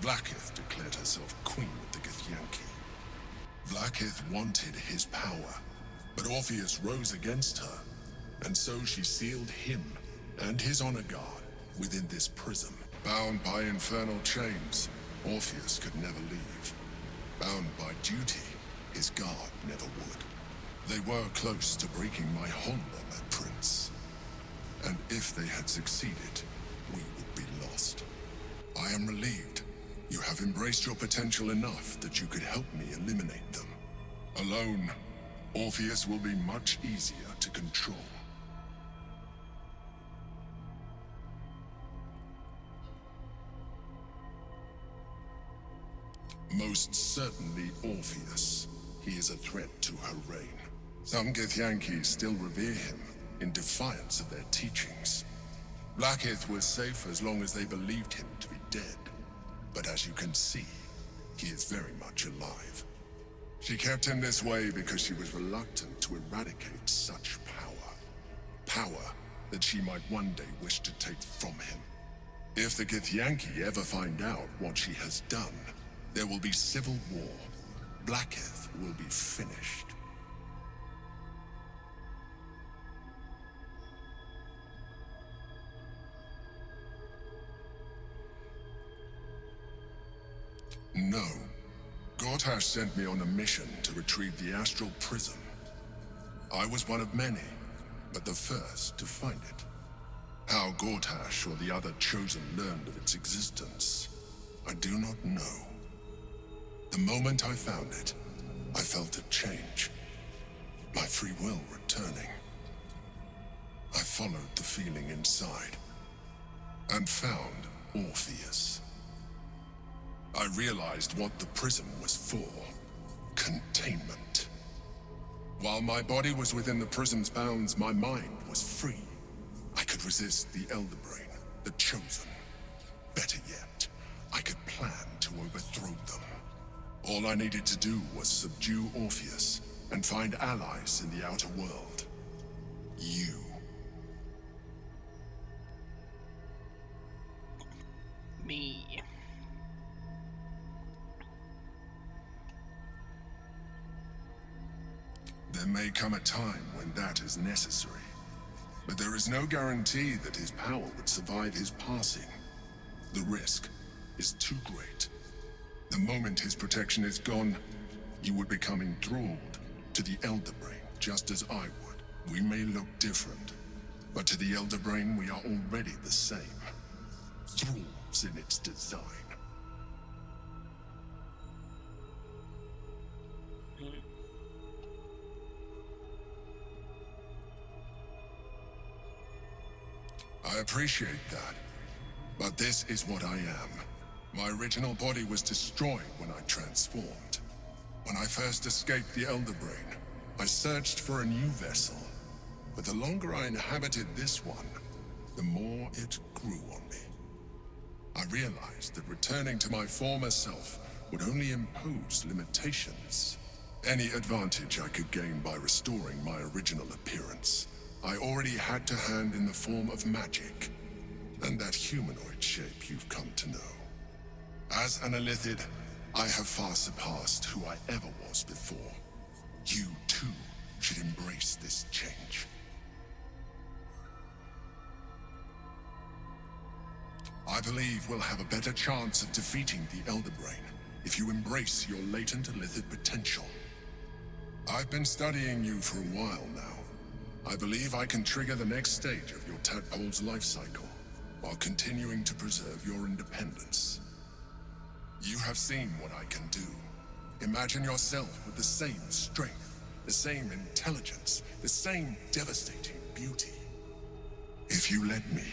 Vlaakith declared herself queen of the Githyanki. Vlaakith wanted his power, but Orpheus rose against her, and so she sealed him and his honor guard within this prison. Bound by infernal chains, Orpheus could never leave. Bound by duty, his guard never would. They were close to breaking my hold on that prince. And if they had succeeded, we would be lost. I am relieved. You have embraced your potential enough that you could help me eliminate them. Alone, Orpheus will be much easier to control. Most certainly Orpheus. He is a threat to her reign. Some Githyanki still revere him in defiance of their teachings. Vlaakith was safe as long as they believed him to be dead. But as you can see, he is very much alive. She kept him this way because she was reluctant to eradicate such power. Power that she might one day wish to take from him. If the Githyanki ever find out what she has done, there will be civil war. Blackheath will be finished. No. Gortash sent me on a mission to retrieve the Astral Prism. I was one of many, but the first to find it. How Gortash or the other Chosen learned of its existence, I do not know. The moment I found it, I felt a change. My free will returning. I followed the feeling inside, and found Orpheus. I realized what the prism was for. Containment. While my body was within the prism's bounds, my mind was free. I could resist the Elder Brain, the Chosen. Better yet, I could plan to overthrow them. All I needed to do was subdue Orpheus and find allies in the outer world. You. Me. There may come a time when that is necessary, but there is no guarantee that his power would survive his passing. The risk is too great. The moment his protection is gone, you would become enthralled to the Elder Brain, just as I would. We may look different, but to the Elder Brain we are already the same. Thralls in its design. I appreciate that, but this is what I am. My original body was destroyed when I transformed. When I first escaped the Elder Brain, I searched for a new vessel, but the longer I inhabited this one, the more it grew on me. I realized that returning to my former self would only impose limitations. Any advantage I could gain by restoring my original appearance, I already had to hand in the form of magic, and that humanoid shape you've come to know. As an Illithid, I have far surpassed who I ever was before. You, too, should embrace this change. I believe we'll have a better chance of defeating the Elder Brain if you embrace your latent Illithid potential. I've been studying you for a while now. I believe I can trigger the next stage of your tadpole's life cycle, while continuing to preserve your independence. You have seen what I can do. Imagine yourself with the same strength, the same intelligence, the same devastating beauty. If you let me,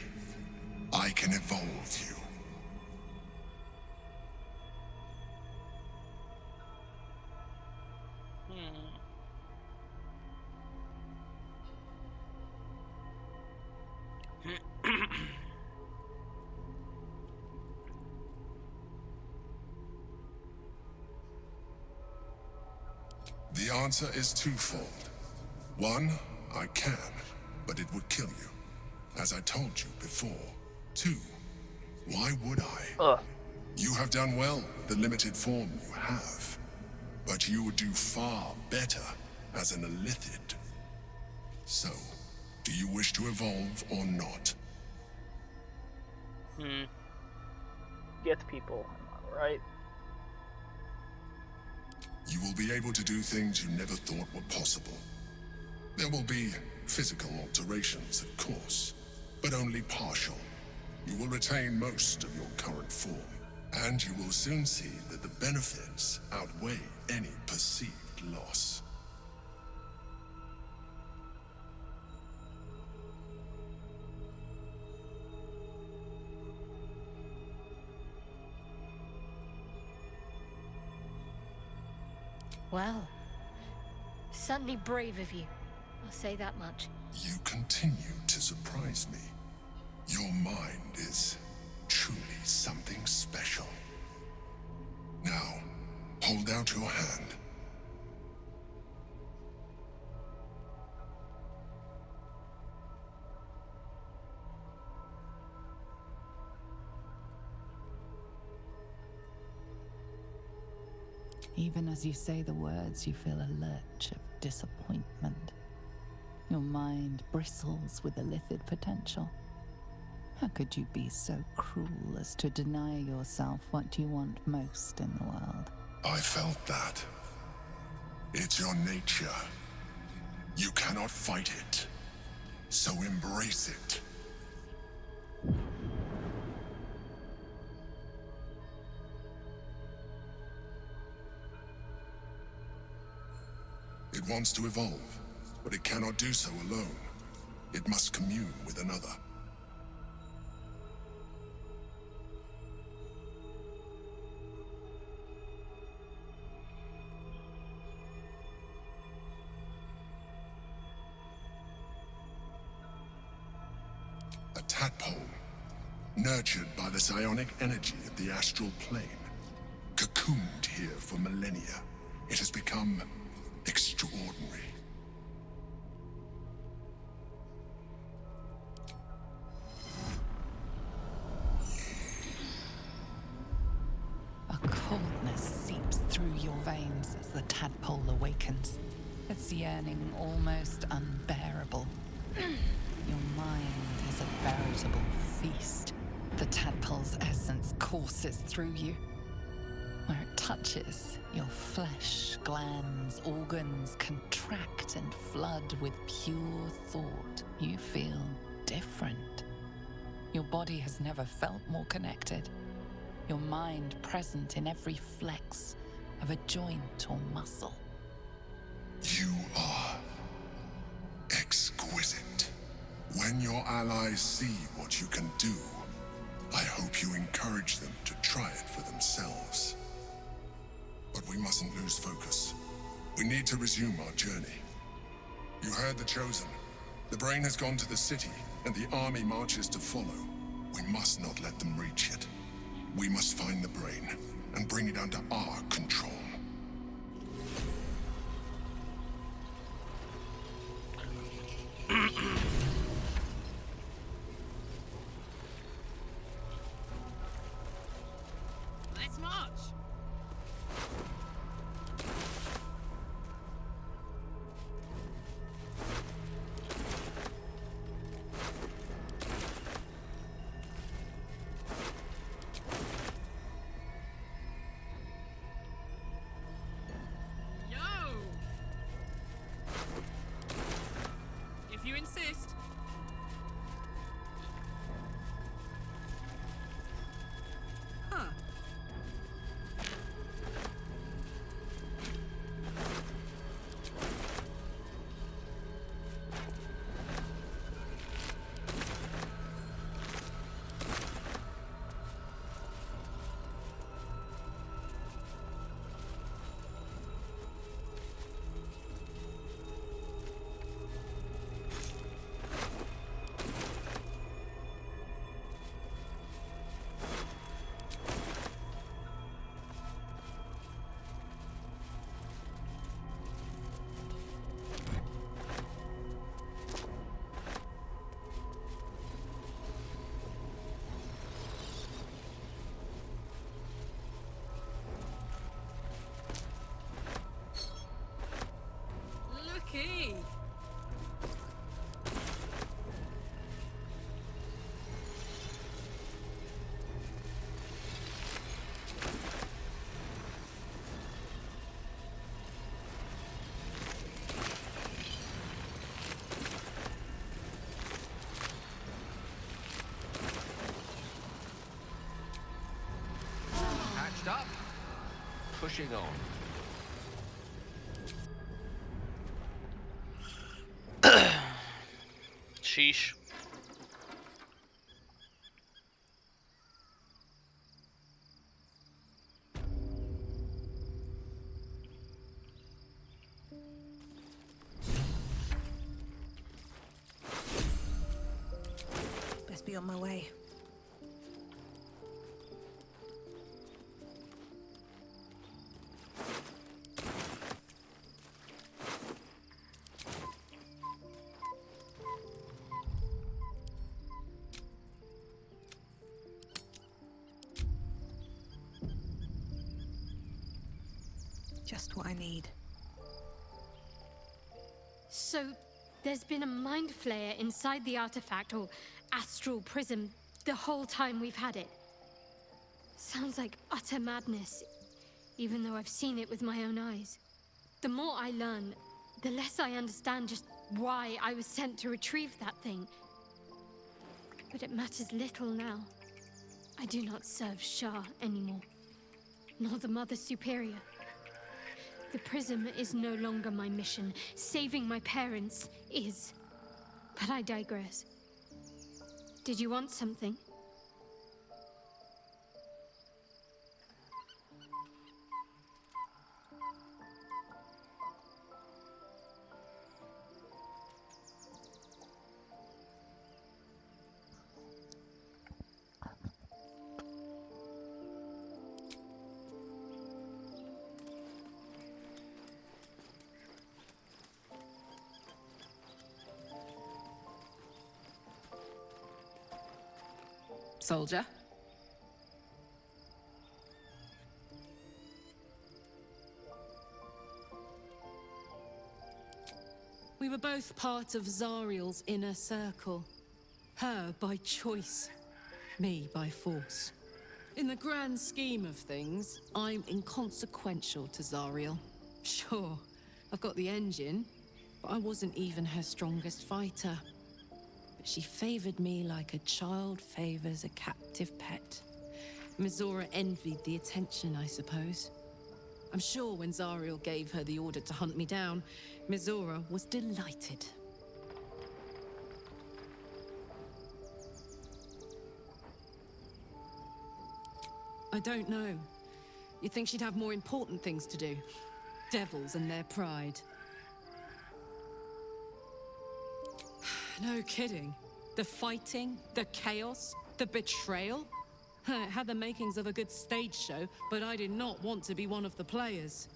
I can evolve you. The answer is twofold. One, I can, but it would kill you, as I told you before. Two, why would I? You have done well with the limited form you have, but you would do far better as an Illithid. So, do you wish to evolve or not? Get people, right? You will be able to do things you never thought were possible. There will be physical alterations, of course, but only partial. You will retain most of your current form, and you will soon see that the benefits outweigh any perceived loss. Well, certainly brave of you. I'll say that much. You continue to surprise me. Your mind is truly something special. Now, hold out your hand. Even as you say the words, you feel a lurch of disappointment. Your mind bristles with illithid potential. How could you be so cruel as to deny yourself what you want most in the world? I felt that. It's your nature. You cannot fight it. So embrace it. It wants to evolve, but it cannot do so alone. It must commune with another. A tadpole, nurtured by the psionic energy of the astral plane. Cocooned here for millennia, it has become extraordinary. A coldness seeps through your veins as the tadpole awakens, its yearning almost unbearable. Your mind is a veritable feast. The tadpole's essence courses through you. Where it touches, your flesh, glands, organs contract and flood with pure thought. You feel different. Your body has never felt more connected. Your mind present in every flex of a joint or muscle. You are exquisite. When your allies see what you can do, I hope you encourage them to try it for themselves. But we mustn't lose focus. We need to resume our journey. You heard the Chosen. The brain has gone to the city, and the army marches to follow. We must not let them reach it. We must find the brain and bring it under our control. Let's march! Yo! If you insist. Huh. Looky! Patched up, pushing on. Sheesh. Best be on my way. Just what I need. So, there's been a mind flayer inside the artifact, or astral prism, the whole time we've had it. Sounds like utter madness, even though I've seen it with my own eyes. The more I learn, the less I understand just why I was sent to retrieve that thing. But it matters little now. I do not serve Shah anymore, nor the Mother Superior. The prism is no longer my mission. Saving my parents is. But I digress. Did you want something? Soldier? We were both part of Zariel's inner circle. Her by choice, me by force. In the grand scheme of things, I'm inconsequential to Zariel. Sure, I've got the engine, but I wasn't even her strongest fighter. But she favored me like a child favors a captive pet. Mizora envied the attention, I suppose. I'm sure when Zariel gave her the order to hunt me down, Mizora was delighted. I don't know. You'd think she'd have more important things to do. Devils and their pride. No kidding. The fighting, the chaos, the betrayal. It had the makings of a good stage show, but I did not want to be one of the players.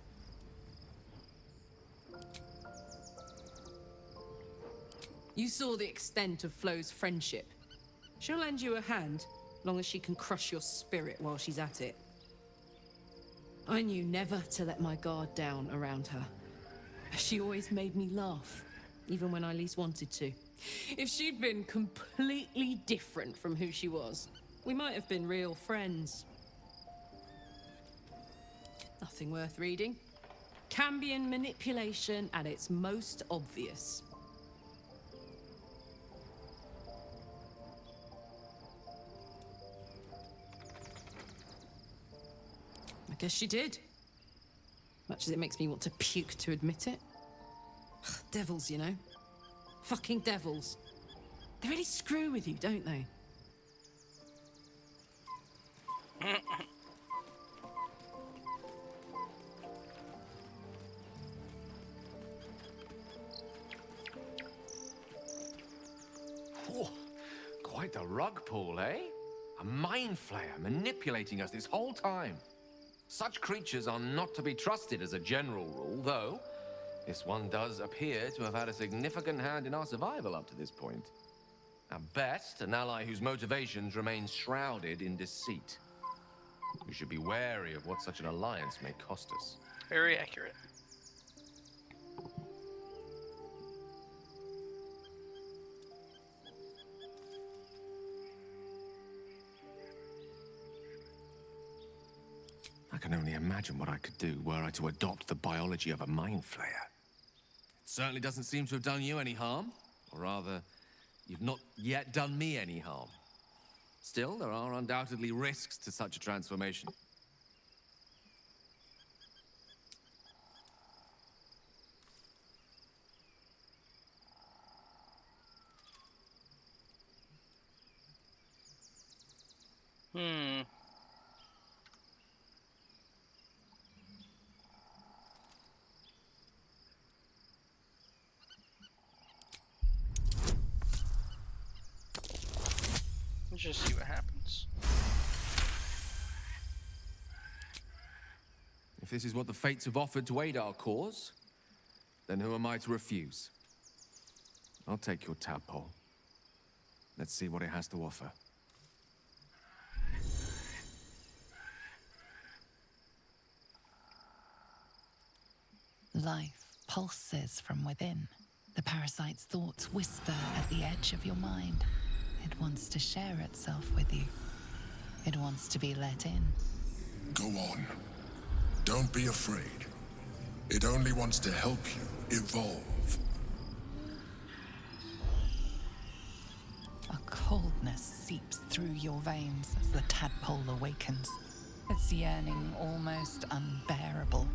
You saw the extent of Flo's friendship. She'll lend you a hand, long as she can crush your spirit while she's at it. I knew never to let my guard down around her. She always made me laugh, even when I least wanted to. If she'd been completely different from who she was, we might have been real friends. Nothing worth reading. Cambion manipulation at its most obvious. I guess she did. Much as it makes me want to puke to admit it. Devils, you know. Fucking devils. They really screw with you, don't they? Whew. Quite the rug pull, eh? A mind flayer manipulating us this whole time. Such creatures are not to be trusted as a general rule, though this one does appear to have had a significant hand in our survival up to this point. At best, an ally whose motivations remain shrouded in deceit. We should be wary of what such an alliance may cost us. Very accurate. I can only imagine what I could do were I to adopt the biology of a mind flayer. It certainly doesn't seem to have done you any harm. Or rather, you've not yet done me any harm. Still, there are undoubtedly risks to such a transformation. Let's just see what happens. If this is what the fates have offered to aid our cause, then who am I to refuse? I'll take your tadpole. Let's see what it has to offer. Life pulses from within. The parasite's thoughts whisper at the edge of your mind. It wants to share itself with you. It wants to be let in. Go on. Don't be afraid. It only wants to help you evolve. A coldness seeps through your veins as the tadpole awakens. Its yearning almost unbearable.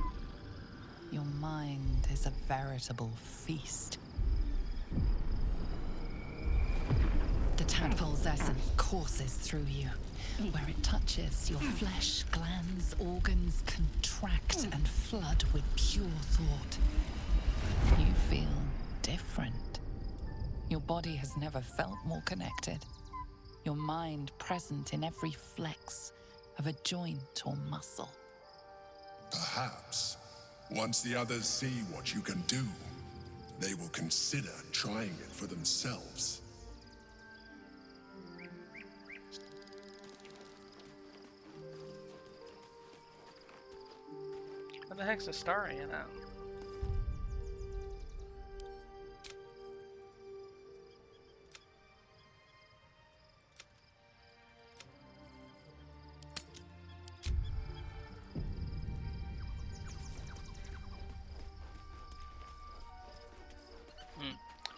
Your mind is a veritable feast. The tadpole's essence courses through you. Where it touches, your flesh, glands, organs contract and flood with pure thought. You feel different. Your body has never felt more connected. Your mind present in every flex of a joint or muscle. Perhaps, once the others see what you can do, they will consider trying it for themselves. What the heck's a starry in that?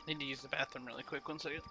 Need to use the bathroom really quick, 1 second.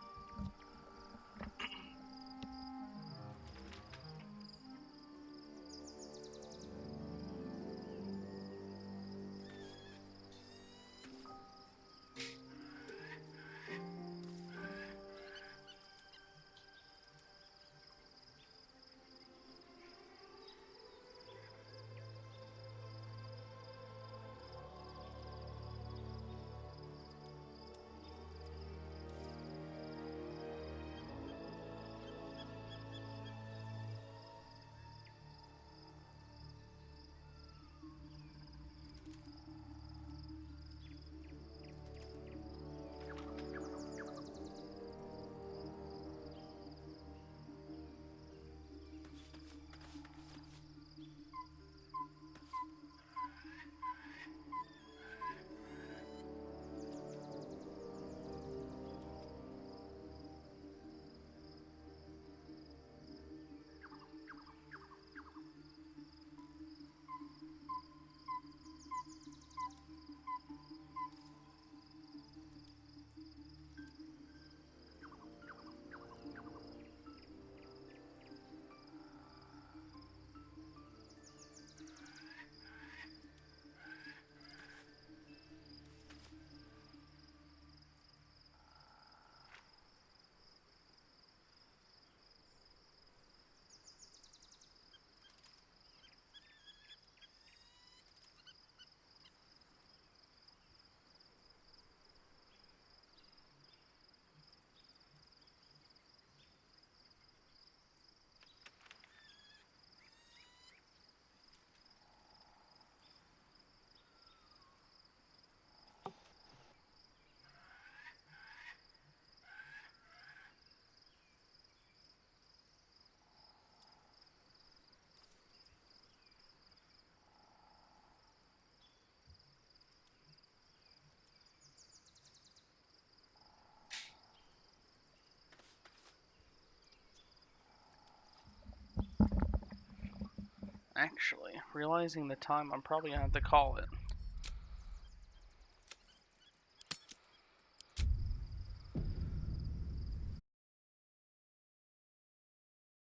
Actually, realizing the time, I'm probably gonna have to call it.